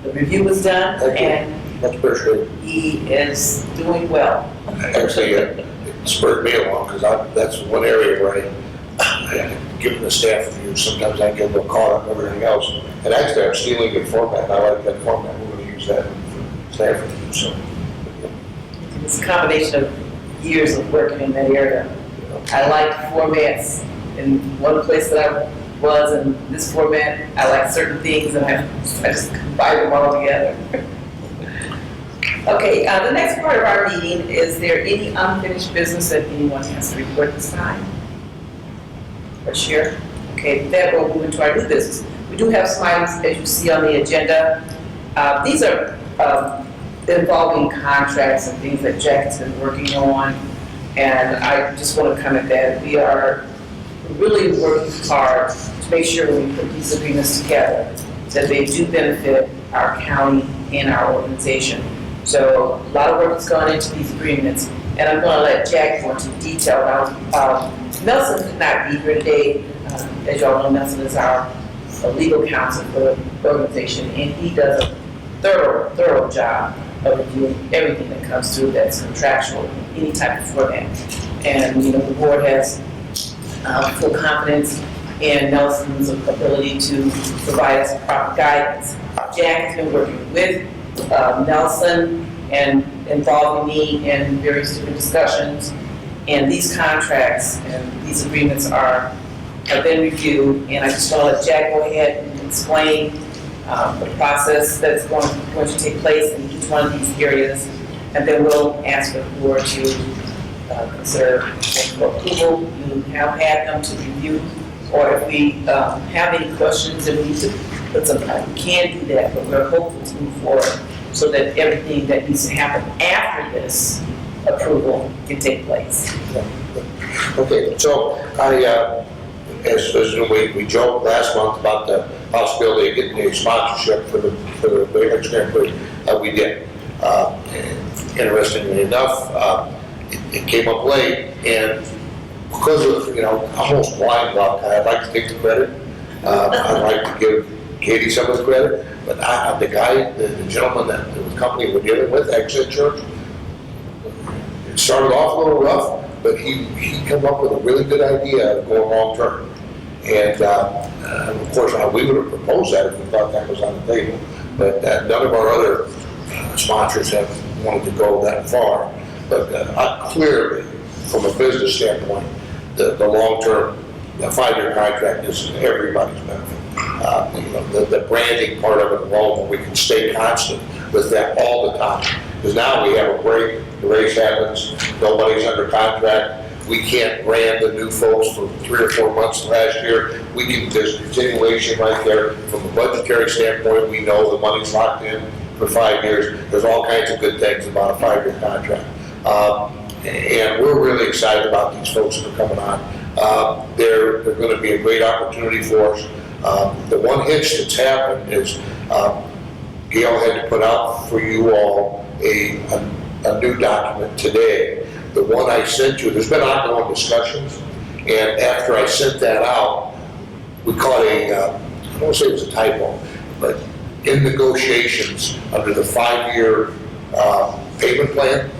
the review was done, and That's appreciated. he is doing well. Actually, it spurred me along, because that's one area where given the staff review, sometimes I get a little caught up in everything else. And actually, I'm stealing your format. I like that format. We're going to use that for staff review. So, It's a combination of years of working in that area. I like formats in one place that I was, in this format, I like certain things, and I just combine them all together. Okay, the next part of our meeting, is there any unfinished business that anyone has to report this time? Or share? Okay, with that, we'll move into our new business. We do have some items, as you see on the agenda. These are involving contracts and things that Jack has been working on. And I just want to comment that we are really working hard to make sure when we put these agreements together, that they do benefit our county and our organization. So a lot of work has gone into these agreements, and I'm going to let Jack go into detail. Now, Nelson could not be here today. As y'all know, Nelson is our legal counsel for the organization, and he does a thorough job of reviewing everything that comes through that's contractual in any type of format. And, the board has full confidence in Nelson's ability to provide us proper guidance. Jack has been working with Nelson and involving me in various different discussions. And these contracts and these agreements have been reviewed. And I just want to let Jack go ahead and explain the process that's going to take place in each one of these areas. And then we'll ask the board to consider for approval. You have had them to review, or if we have any questions and we need to put some time, we can do that, but we're hopeful to move forward so that everything that needs to happen after this approval can take place. okay, so as we joked last month about the possibility of getting a sponsorship for the next Grand Prix, we did. Interestingly enough, it came up late, and because of, almost blind luck, I'd like to take the credit. I'd like to give Katie some of the credit, but the gentleman that the company we're dealing with, Exit Church, it started off a little rough, but he came up with a really good idea of going long term. And of course, we would have proposed that if we thought that was on the table, but none of our other sponsors have wanted to go that far. But clearly, from a business standpoint, the long-term, the 5-year contract is everybody's benefit. The branding part of it alone, we can stay constant with that all the time. Because now we have a break, the race happens, nobody's under contract. We can't brand the new folks for 3 or 4 months last year. There's continuation right there. From a budgetary standpoint, we know the money's locked in for 5 years. There's all kinds of good things about a 5-year contract. And we're really excited about these folks that are coming on. They're going to be a great opportunity for us. The one hitch that's happened is Gail had to put out for you all a new document today. The one I sent you, there's been ongoing discussions, and after I sent that out, we caught I don't want to say it was a typo, but in negotiations under the 5-year payment plan,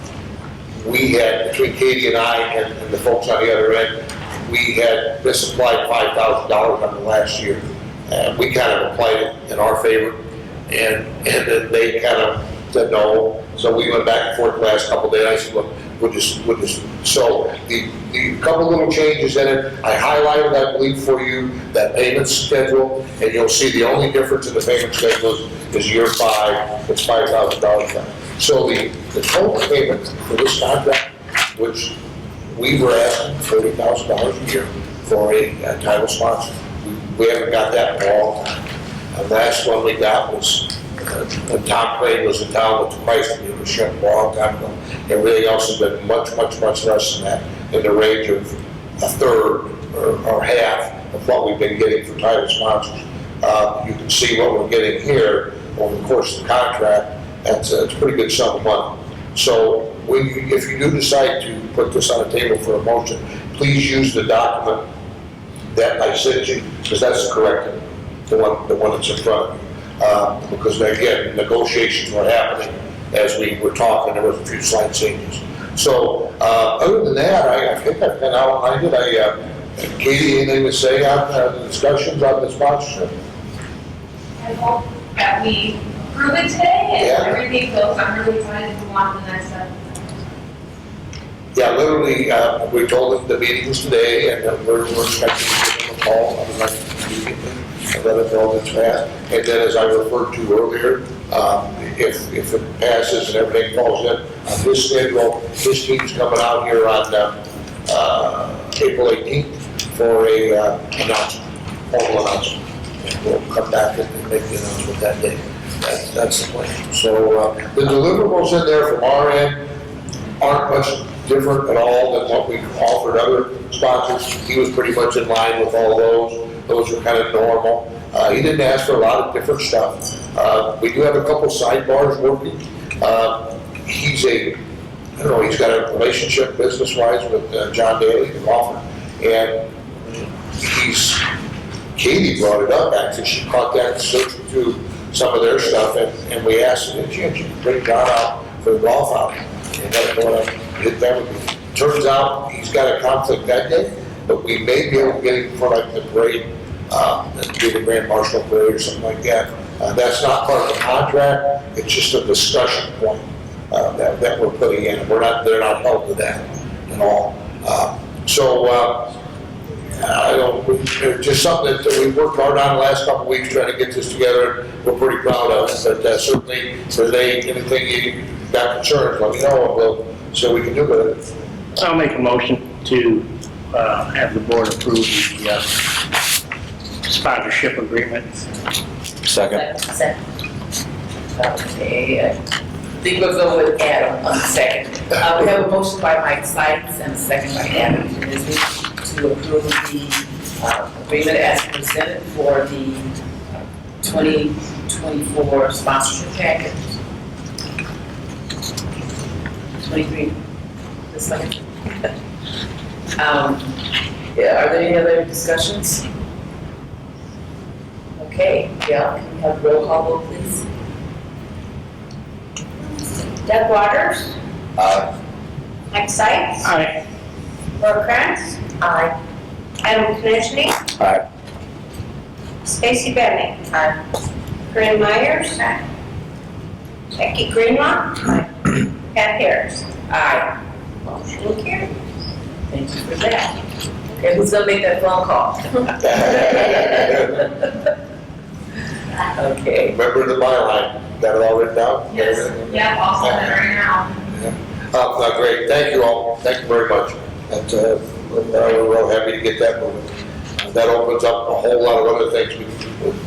we had, between Katie and I and the folks on the other end, we had misapplied $5,000 on the last year. And we kind of applied it in our favor, and then they kind of said no. So we went back and forth the last couple of days. I said, look, we'll just, so the couple little changes in it, I highlighted, I believe, for you, that payment schedule, and you'll see the only difference in the payment schedule is year 5, it's $5,000. So the total payment for this contract, which we were asking $40,000 a year for a title sponsor. We haven't got that in a long time. The last one we got was when Tom Crane was in town with the price of the ship a long time ago. Everything else has been much, much, much less than that, in the range of a third or half of what we've been getting for title sponsors. You can see what we're getting here over the course of the contract. It's a pretty good sum of money. So if you do decide to put this on the table for a motion, please use the document that I sent you, because that's the correct one, the one that's in front of you. Because again, negotiations were happening as we were talking. There was a few slight changes. So other than that, I think I've been outlined it. Katie, anything to say on the discussions on the sponsorship? I hope that we approve it today Yeah. and everything goes. I'm really excited to move on to the next step. Yeah, literally, we told them the meeting was today, and we're expecting to give them a call. I would like to immediately and let them know that's fast. And then, as I referred to earlier, if it passes and everything falls in on this schedule, his team's coming out here on April 18th for a formal announcement. And we'll come back and make the announcement that day. That's the plan. So the deliverables in there from our end aren't much different at all than what we offered other sponsors. He was pretty much in line with all those. Those were kind of normal. He didn't ask for a lot of different stuff. We do have a couple sidebars working. He's he's got a relationship business-wise with John Daly, the golfer, and Katie brought it up actually. She caught that searching through some of their stuff, and we asked her, did you bring John out for the golf outing? And that's what I did that with me. Turns out he's got a conflict that day, but we may be able to get him for like the parade, do the Grand Marshal parade or something like that. That's not part of the contract. It's just a discussion point that we're putting in. They're not held to that at all. Just something that we've worked hard on the last couple of weeks trying to get this together. We're pretty proud of it, but certainly if there's anything you got concerns, let me know, and we'll see what we can do with it. I'll make a motion to have the board approve the sponsorship agreement. Second. Okay, I think we'll go with Adam on the second. We have a motion by Mike Sykes and a second by Adam to approve the agreement as presented for the 2024 sponsorship package. 23, the second. Are there any other discussions? Okay, yeah, can we have a roll call vote, please? Doug Waters, Aye. Mike Sykes, Aye. Laura Krantz, Aye. Adam Konechny, Aye. Stacy Bentley, Corinne Myers, Becky Greenlaw, Pat Harris. Aye. Motion carried. Thank you for that. Okay, who's gonna make that phone call? Okay. Remember the byline, got it all written down? Yes, yeah, I'll send it right now. Great, thank you all, thank you very much. And we're real happy to get that moving. That opens up a whole lot of other things.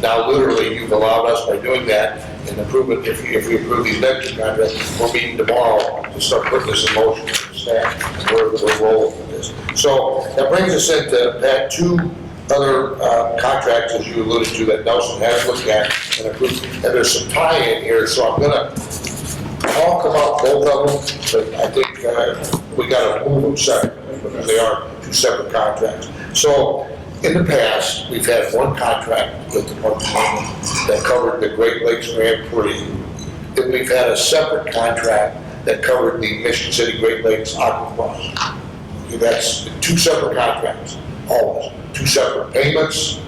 Now literally, you've allowed us by doing that and approve it, if we approve these next two contracts, we're meeting tomorrow to start putting this in motion with the staff, and we're rolling with this. So that brings us into Pat, two other contracts, as you alluded to, that Nelson has looked at and approved. And there's some tie-in here, so I'm gonna talk about both of them, but I think we gotta move them separately because they are two separate contracts. So in the past, we've had one contract with the Department of Labor that covered the Great Lakes Grand Prix. Then we've had a separate contract that covered the Michigan City Great Lakes Aqua Cross. That's two separate contracts. always. 2 separate payments.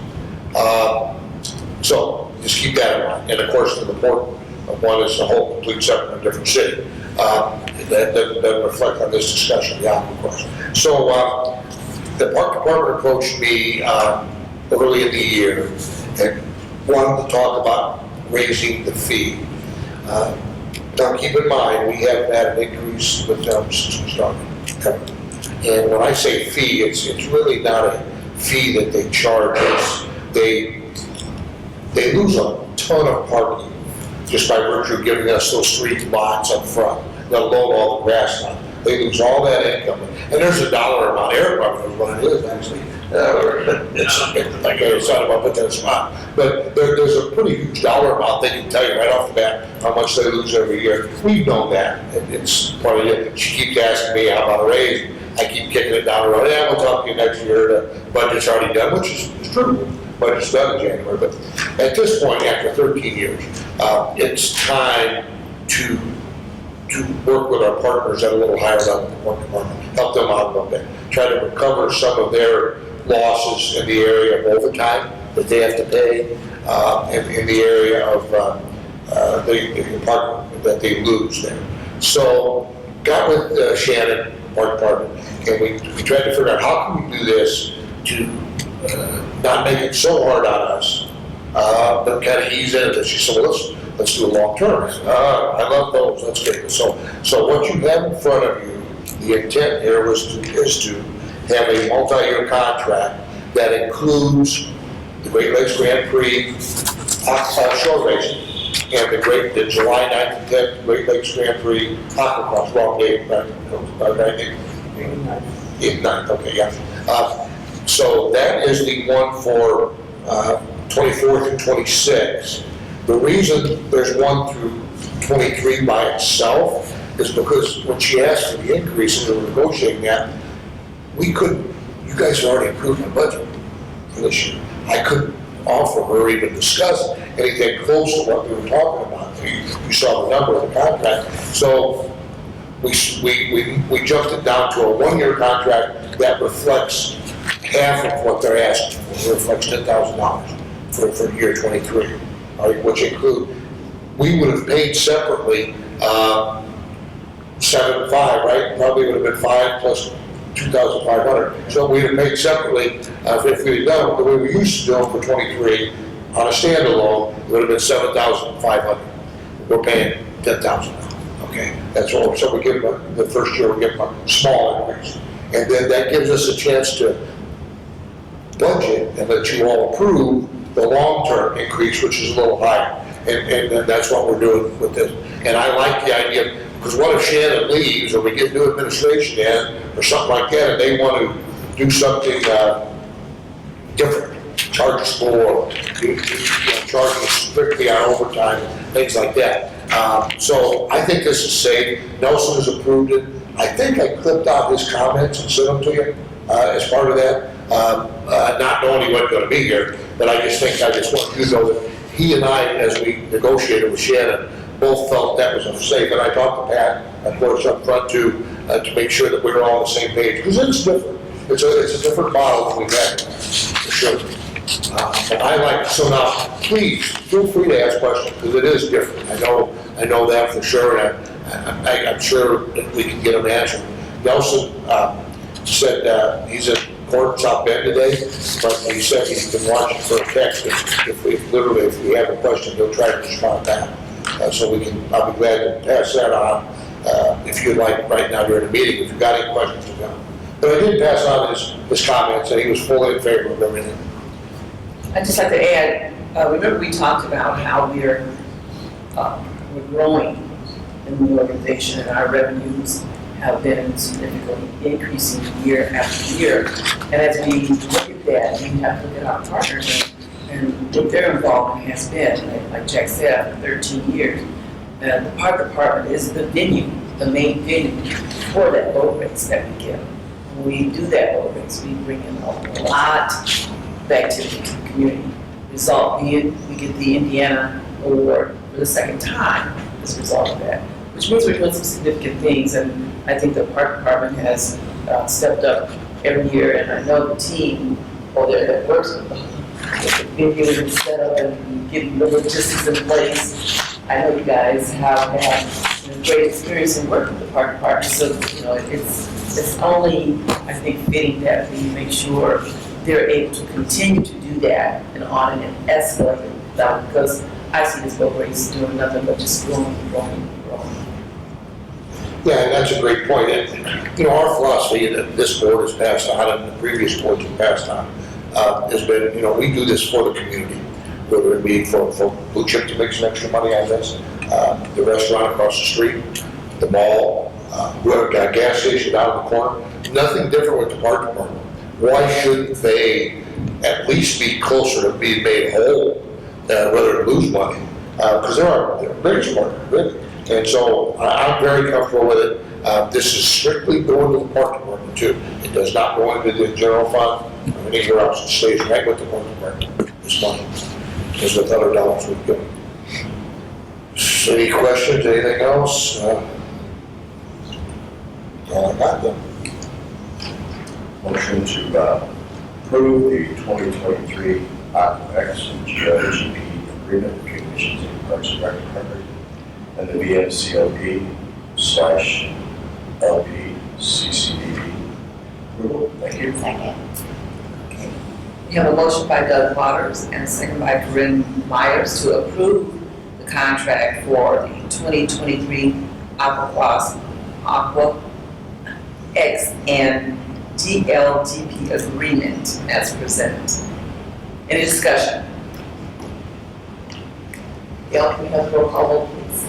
So just keep that in mind. And of course, the LaPorte one is a whole complete separate and different city. That doesn't reflect on this discussion, yeah, of course. So the park department approached me early in the year and wanted to talk about raising the fee. Now keep in mind, we haven't had an increase with them since we started. And when I say fee, it's really not a fee that they charge us. They lose a ton of parking just by virtue of giving us those 3 lots up front, let alone all the grass lot. They lose all that income. And there's a dollar amount. Eric probably knows what it is, actually. It's not about put that spot. But there's a pretty huge dollar amount. They can tell you right off the bat how much they lose every year. We've known that. It's part of it. She keeps asking me, how about a raise? I keep kicking it down the road. Yeah, we'll talk to you next year. The budget's already done, which is true. Budget's done in January. But at this point, after 13 years, it's time to work with our partners at a little higher level in the park department, help them out a little bit, try to recover some of their losses in the area of overtime that they have to pay, in the area of the apartment that they lose there. So got with Shannon, park department, and we tried to figure out how can we do this to not make it so hard on us, but kind of ease into this. She said, well, let's do a long term. I love those, that's great. So what you have in front of you, the intent here is to have a multi-year contract that includes the Great Lakes Grand Prix short racing and the July 9th and 10th Great Lakes Grand Prix aquacross, wrong date, right? 9th, okay, yeah. So that is the one for 24 through 26. The reason there's one through 23 by itself is because when she asked for the increases and we were negotiating that, we couldn't, you guys had already approved my budget for this year. I couldn't offer her or even discuss anything close to what we were talking about. You saw the number of the contract. So we jumped it down to a 1-year contract that reflects half of what they're asking for. It reflects $10,000 for year 23, which include, we would have paid separately 7 and 5, right? Probably would have been 5 plus 2,500. So we would have paid separately if we had done it the way we used to do it for 23 on a standalone. It would have been 7,500. We're paying 10,000 now. Okay, that's all. So we give them the first year we give them a small increase, and then that gives us a chance to budget and let you all approve the long-term increase, which is a little higher. And that's what we're doing with this. And I like the idea, because what if Shannon leaves or we get new administration in or something like that and they want to do something different, charge us more, charge us strictly on overtime, things like that. So I think this is safe. Nelson has approved it. I think I clipped out his comments and sent them to you as part of that. Not knowing he wasn't going to be here, but I just want you to know that he and I, as we negotiated with Shannon, both felt that was safe. And I talked to Pat, of course, up front too, to make sure that we were all on the same page, because it's different. It's a different model than we've had, for sure. But I like it. So now, please, feel free to ask questions, because it is different. I know that for sure, and I'm sure that we can get them answered. Nelson said he's at court in South Bend today, but he said he can watch it for a text. If we have a question, he'll try to respond back. So I'll be glad to pass that on if you'd like right now during the meeting, if you've got any questions to go. But I did pass on his comments, and he was fully in favor of everything. I'd just like to add, remember we talked about how we're growing in the organization, and our revenues have been significantly increasing year after year. And as we look at that, we have to look at our partners and what their involvement has been. Like Jack said, after 13 years. And the park department is the venue, the main venue for that boat race that we give. When we do that boat race, we bring in a lot of activity to the community. Result being, we get the Indiana award for the second time as a result of that, which means we're doing some significant things. And I think the park department has stepped up every year, and I know the team over there that works with them, been getting it set up and getting the logistics in place. I know you guys have had a great experience in working with the park department, so, you know, it's only, I think, fitting that we make sure they're able to continue to do that and on and escalate it down, because I see this boat race doing nothing but just growing. Yeah, and that's a great point. And, you know, our philosophy that this board has passed on and the previous boards have passed on has been, you know, we do this for the community, whether it be for Blue Chip to make some extra money on this, the restaurant across the street, the mall, we've got a gas station down the corner, nothing different with the park department. Why shouldn't they at least be closer to being made whole, rather than lose money? Because they're very smart, really. And so I'm very comfortable with it. This is strictly going to the park department too. It does not go into the general fund or anywhere else. It stays right with the park department, this money, as with other dollars we've given. So any questions, anything else? All I got then. Motion to approve the 2023 X and GLGP agreement between Missions and Parks and Rec Department and the VMCLP / LPCCDP. Approval. Thank you. Second. We have a motion by Doug Waters and a second by Corinne Myers to approve the contract for the 2023 Aqua X and GLGP agreement as presented. Any discussion? Gail, can we have a roll call vote, please?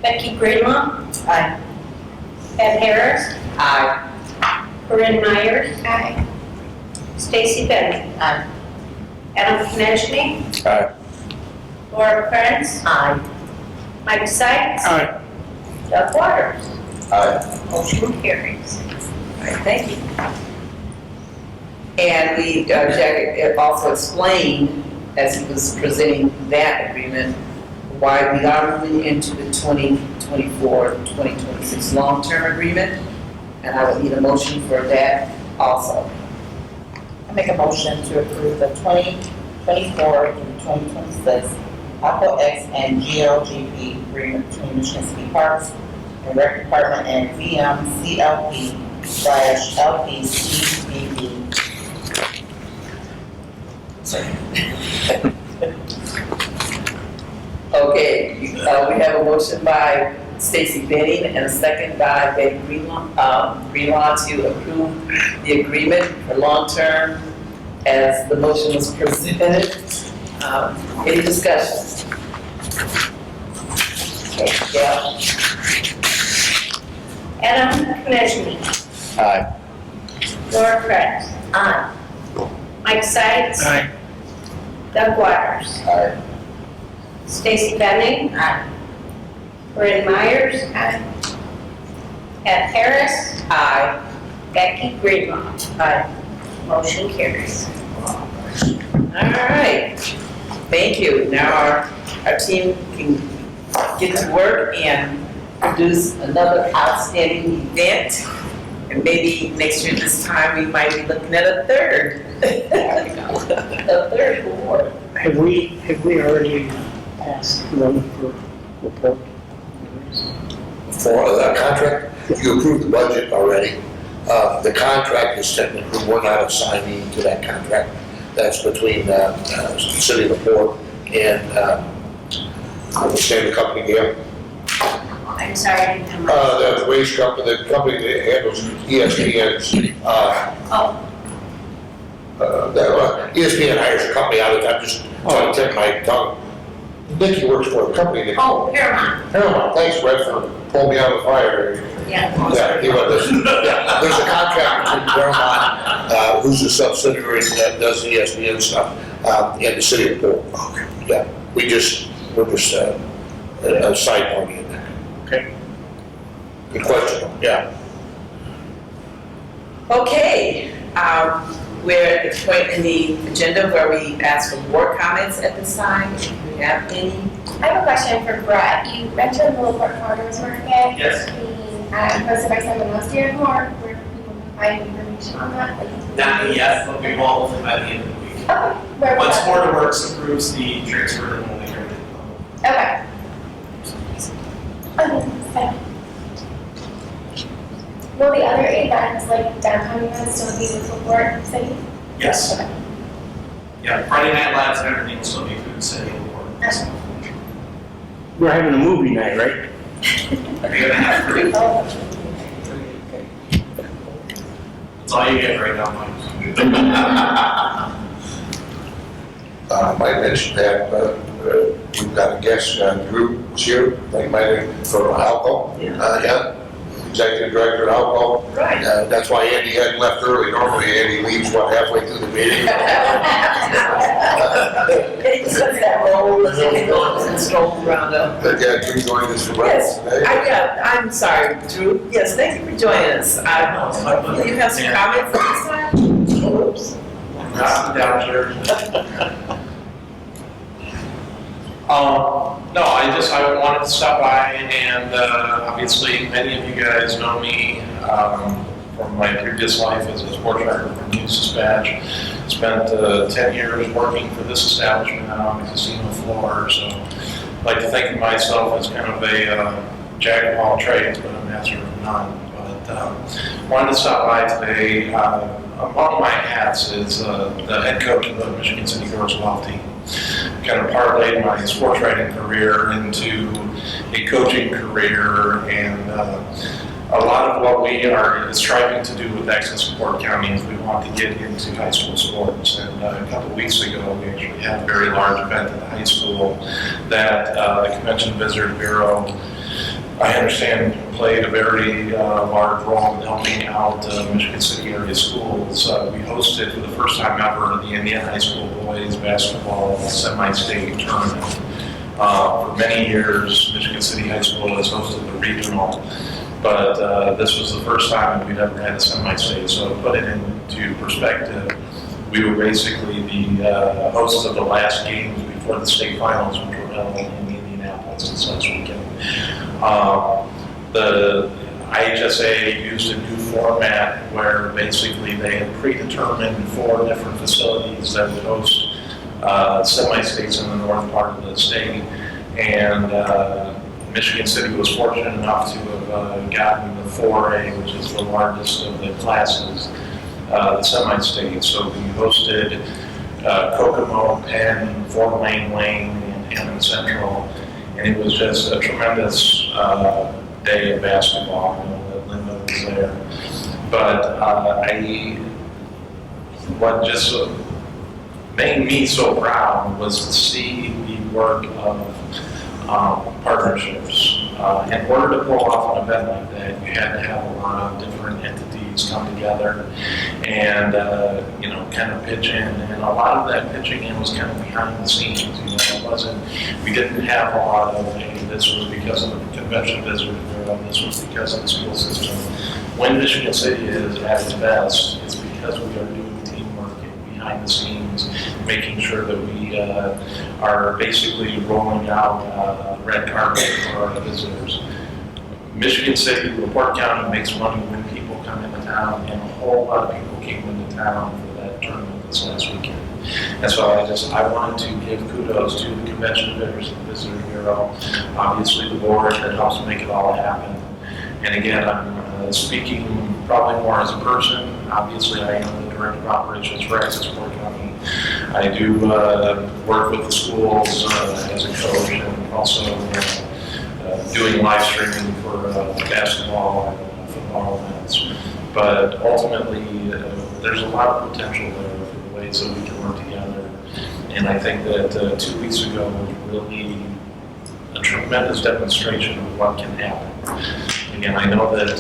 Becky Greenlaw, Aye. Ed Harris, Aye. Corinne Myers, Aye. Stacy Bentley, Aye. Adam Konechny, Aye. Laura Prince, Aye. Mike Sykes, Aye. Doug Waters. Aye. Motion carries. All right, thank you. And we, Jack also explained, as he was presenting that agreement, why we are moving into the 2024-2026 long-term agreement, and I would need a motion for that also. I make a motion to approve the 2024 through 2026 Aqua X and GLGP agreement between Michigan City Parks and Rec Department and VMCLP / LPCBB. Okay, we have a motion by Stacy Benning and a second by Betty Greenlaw to approve the agreement for long-term as the motion was presented. Any discussion? Okay, yeah. Adam Konechny, Aye. Laura Prince, Aye. Mike Sykes, Aye. Doug Waters, Aye. Stacy Bentley, Corinne Myers, Ed Harris, Aye. Becky Greenlaw. Motion carries. All right, thank you. Now our team can get to work and produce another outstanding event. And maybe next year this time we might be looking at a third. A third award. Have we already passed one for LaPorte? For that contract, you approved the budget already. The contract is technically, we're not assigning to that contract. That's between the city of LaPorte and what's the name of the company again? I'm sorry, I didn't come up. The race company, the company that handles ESPN's, ESPN hires a company out of, I'm just trying to take my tongue. Nikki works for the company. Oh, Paramount. Paramount, thanks Brett for pulling me out of the fire. Yeah. Yeah, he was, yeah, there's a contract between Paramount, who's a subsidiary that does the ESPN stuff, and the city of Port. Okay. Yeah, we're just a side party in that. Okay. Good question, yeah. Okay, we're at the point in the agenda where we ask for board comments at this time. If you have any. I have a question for Brett. You mentioned the LaPorte Farmers Market. Yes. Being hosted by someone else. Do you have more provide information on that? Like, Not yet, but we will hopefully by the end of the week. Okay. Where was Once that? Board of Works approves the transfer, then we'll make everything. Okay. Okay, fine. Will the other events, like downtown events, still be with LaPorte City? Yes. Okay. Yeah, Friday Night Lights and everything will still be Food City Award. We're having a movie night, right? Are you gonna have three? That's all you get right now, Mike. I might mention that, we've got a guest, Drew Shear, they might have, from Alco. Yeah, Executive Director of Alco. Right. That's why Andy hadn't left early. Normally Andy leaves, halfway through the meeting. It's just that roll, and stroll around them. But yeah, Drew joined us for Yes, breakfast. I'm sorry, Drew. Yes, thank you for joining us. You have some comments at this time? Oops. Down here. No, I wanted to stop by and obviously many of you guys know me from my previous life as a sports writer for News Dispatch. Spent 10 years working for this establishment out on the casino floor, so I'd like to think of myself as kind of a jack of all trades, but a master of none. But wanted to stop by today. Among my hats is the head coach of the Michigan City Girls Golf team. Kind of parlayed my sports writing career into a coaching career, and a lot of what we are striving to do with Access LaPorte County is we want to get into high school sports. And a couple of weeks ago, we actually had a very large event at the high school that the Convention and Visitors Bureau, I understand, played a very large role in helping out Michigan City area schools. We hosted for the first time ever the Indiana High School boys basketball semi-state tournament. For many years, Michigan City High School has hosted the regional, but this was the first time that we'd ever had a semi-state. So to put it into perspective, we were basically the hosts of the last games before the state finals, which were held in Indianapolis this last weekend. The IHSA used a new format where basically they had predetermined 4 different facilities that would host semi-states in the north part of the state, and Michigan City was fortunate enough to have gotten the 4A, which is the largest of the classes, the semi-state. So we hosted Kokomo, Penn, Fort Wayne, and Hammond Central. And it was just a tremendous day of basketball. I know that Linda was there. But what just made me so proud was to see the work of partnerships. In order to pull off an event like that, you had to have a lot of different entities come together and kind of pitch in. And a lot of that pitching in was kind of behind the scenes. It wasn't. We didn't have a lot of. Hey, this was because of the Convention Visitors Bureau. This was because of the school system. When Michigan City is at its best, it's because we are doing teamwork and behind the scenes, making sure that we are basically rolling out red carpet for our visitors. Michigan City, LaPorte County makes money when people come into town, and a whole lot of people came into town for that tournament this last weekend. And so I wanted to give kudos to the Convention Visitors Bureau, obviously the board that helps make it all happen. And again, I'm speaking probably more as a person. Obviously, I am the Director of Operations for Access LaPorte County. I do work with the schools as a coach, and also doing live streaming for basketball and football events. But ultimately, there's a lot of potential there for the ways that we can work together. And I think that 2 weeks ago was really a tremendous demonstration of what can happen. Again, I know that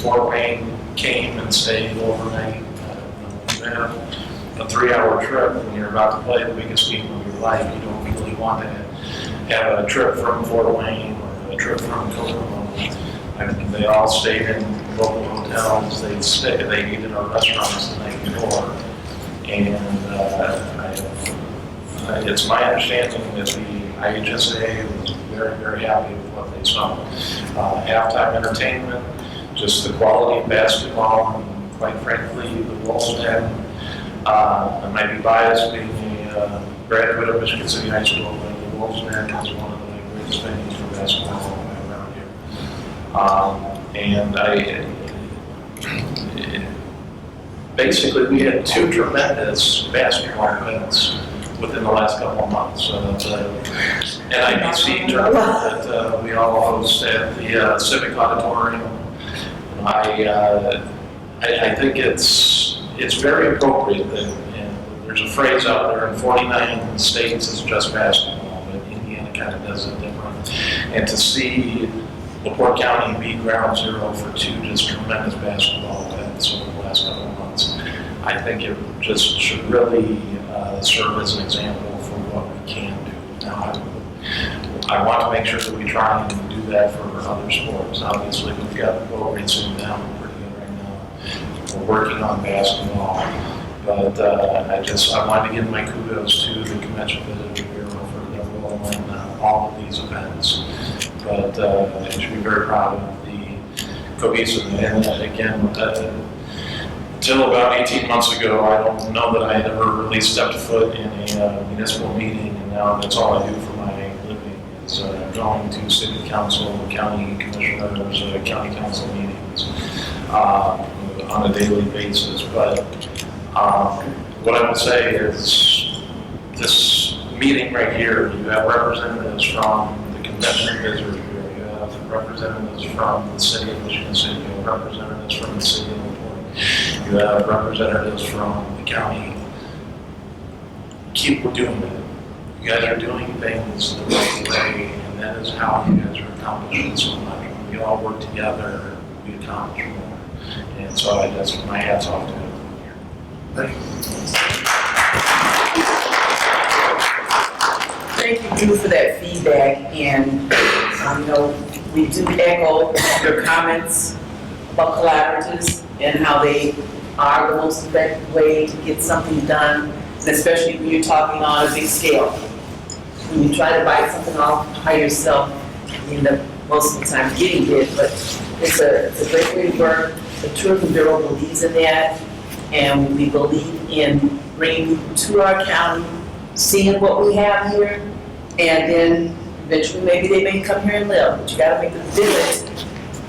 Fort Wayne came and stayed overnight. You have a 3-hour trip when you're about to play the biggest game of your life. You don't really want to have a trip from Fort Wayne or a trip from Kokomo. I mean, they all stayed in local hotels. They ate in our restaurants the night before. And it's my understanding that the IHSA was very, very happy with what they saw. Halftime entertainment, just the quality of basketball, and quite frankly, the Wolfsman. I might be biased being a graduate of Michigan City High School, but the Wolfsman is one of the greatest venues for basketball around here. And basically, we had two tremendous basketball events within the last couple of months. An IBC tournament that we all host at the Civic Auditorium. I think it's very appropriate that, and there's a phrase out there, in 49 states it's just basketball, but Indiana kind of does it different. And to see LaPorte County be ground zero for two just tremendous basketball events over the last couple of months, I think it just should really serve as an example for what we can do. Now, I want to make sure that we try and do that for other sports. Obviously, we've got boat racing down pretty good right now. We're working on basketball, but I wanted to give my kudos to the Convention Visitor Bureau for their role in all of these events. But I should be very proud of the cohesiveness. And again, until about 18 months ago, I don't know that I had ever really stepped foot in a municipal meeting, and now that's all I do for my living, is going to city council, county commissioners, county council meetings on a daily basis. But what I would say is this meeting right here, you have representatives from the Convention and Visitors Bureau, you have representatives from the city of Michigan City, you have representatives from the city of LaPorte, you have representatives from the county. Keep doing it. You guys are doing things the right way, and that is how you guys are accomplishing so much. When we all work together, we accomplish more. And so my hat's off to everyone here. Thank you. Thank you for that feedback, and we do echo your comments about collaboratives and how they are the most effective way to get something done, and especially when you're talking on a big scale. When you try to bite something off by yourself, you end up most of the time getting it, but it's a great way to work. The Tourism Bureau believes in that, and we believe in bringing people to our county, seeing what we have here, and then eventually maybe they may come here and live, but you gotta make the visit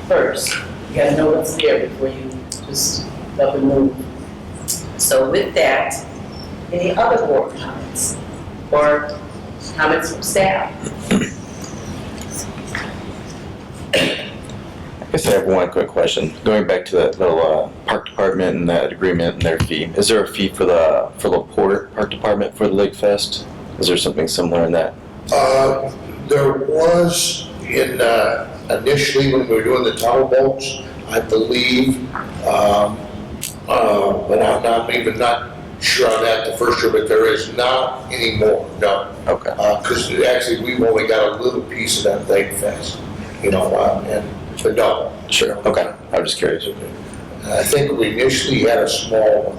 first. You gotta know what's there before you just up and move. So with that, any other board comments or comments from staff? I guess I have one quick question. Going back to that little park department and that agreement and their fee, is there a fee for LaPorte Park Department for the Lake Fest? Is there something similar in that? There was initially when we were doing the tunnel boats, I believe, but I'm even not sure on that the first year, but there is not anymore, no. Okay. Because actually we've only got a little piece of that Lake Fest, but no. Sure, okay, I'm just curious. I think we initially had a small one,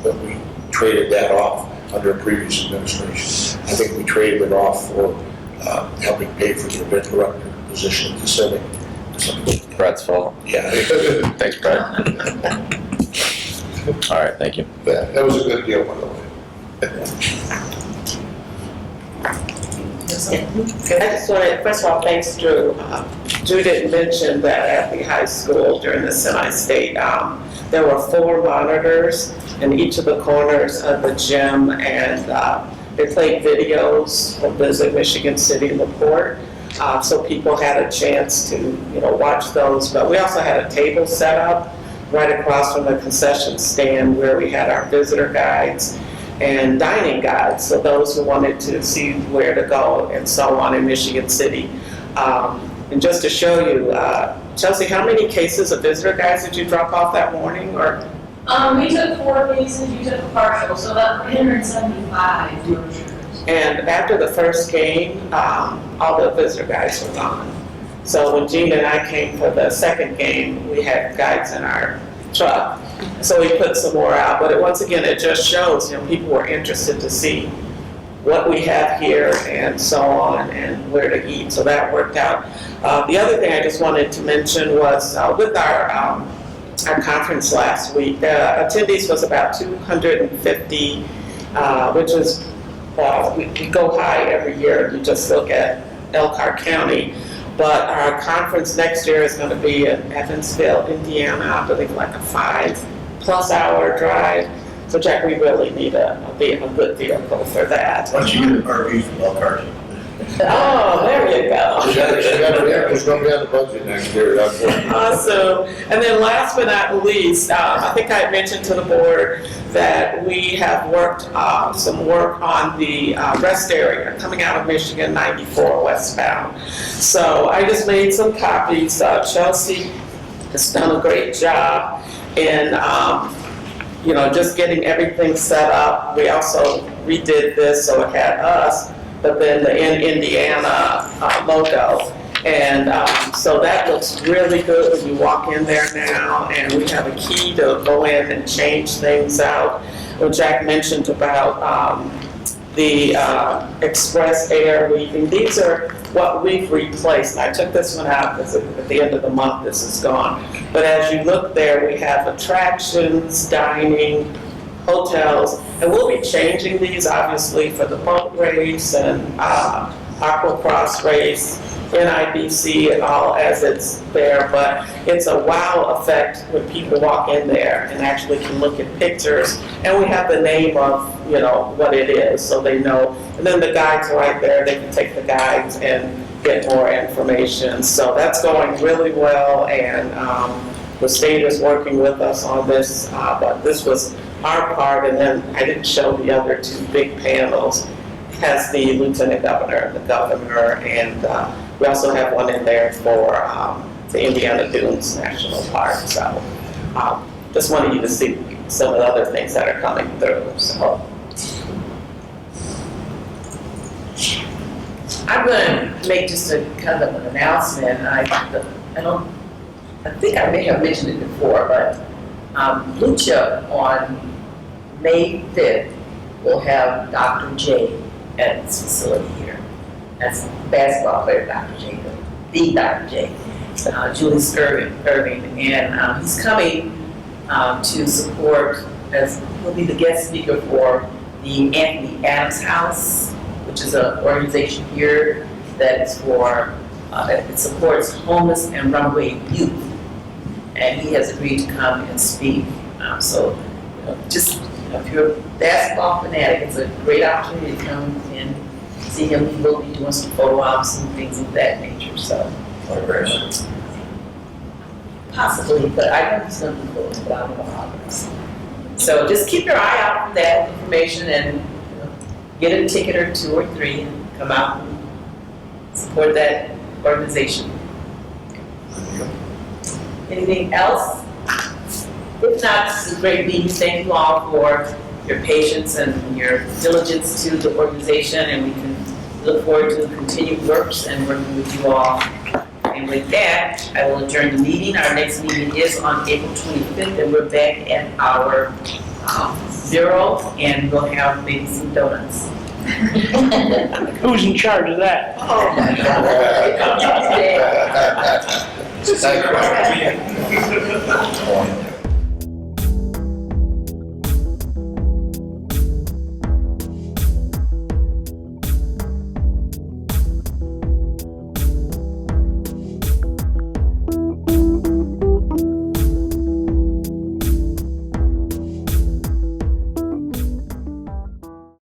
but we traded that off under a previous administration. I think we traded it off for helping pay for the event director position at the Civic. Brad's fault. Yeah. Thanks, Brad. All right, thank you. That was a good deal, by the way. I just wanted, first of all, thanks, Drew. Drew didn't mention that at the high school during the semi-state, there were 4 monitors in each of the corners of the gym, and they played videos from Visit Michigan City, LaPorte. So people had a chance to, watch those. But we also had a table set up right across from the concession stand where we had our visitor guides and dining guides, so those who wanted to see where to go and so on in Michigan City. And just to show you, Chelsea, how many cases of visitor guides did you drop off that morning? Or we took 4 cases, you took a partial, so about 375 brochures. And after the first game, all the visitor guides were gone. So when Gina and I came for the second game, we had guides in our truck. So we put some more out, but once again, it just shows, people were interested to see what we have here and so on, and where to eat, so that worked out. The other thing I just wanted to mention was with our conference last week, attendees was about 250, which is, we go high every year. You just look at Elkhart County. But our conference next year is going to be in Evansville, Indiana, I believe like a 5+ hour drive. So Jack, we really need a good vehicle for that. Once you get an RV from Elkhart. Oh, there you go. It's gonna be on the budget next year, that's what. Awesome. And then last but not least, I think I mentioned to the board that we have worked some work on the rest area coming out of Michigan 94 westbound. So I just made some copies. Chelsea has done a great job in just getting everything set up. We also redid this so it had us, but then the in Indiana logo. And so that looks really good when you walk in there now, and we have a key to go in and change things out. What Jack mentioned about the express air leaving, these are what we've replaced. I took this one out because at the end of the month this is gone. But as you look there, we have attractions, dining, hotels, and we'll be changing these obviously for the boat race and aquacross race, NIBC and all as it's there, but it's a wow effect when people walk in there and actually can look at pictures, and we have the name of what it is so they know, and then the guides are right there. They can take the guides and get more information. So that's going really well, and the state is working with us on this, but this was our part, and then I didn't show the other two big panels. It has the lieutenant governor, the governor, and we also have one in there for the Indiana Dunes National Park. So just wanted you to see some of the other things that are coming through. So I'm going to make just a kind of an announcement. I think I may have mentioned it before, but Lucha on May 5th will have Dr. J at this facility here. That's basketball player Dr. J, the Dr. J, Julius Irving, and he's coming to support, as he'll be the guest speaker for the Anthony Adams House, which is an organization here that is for, it supports homeless and runaway youth. And he has agreed to come and speak. So if you're a basketball fanatic, it's a great opportunity to come and see him. He will be doing some photo ops and things of that nature. So possibly, but I know he's going to be photos, but I don't know how it is. So just keep your eye out for that information and get a ticket or 2 or 3 and come out and support that organization. Anything else? If not, this is a great meeting. Thank you all for your patience and your diligence to the organization, and we can look forward to continued works and working with you all. And with that, I will adjourn the meeting. Our next meeting is on April 25th, and we're back at our bureau, and we'll have maybe some donuts. Who's in charge of that? Oh my God. Thank you.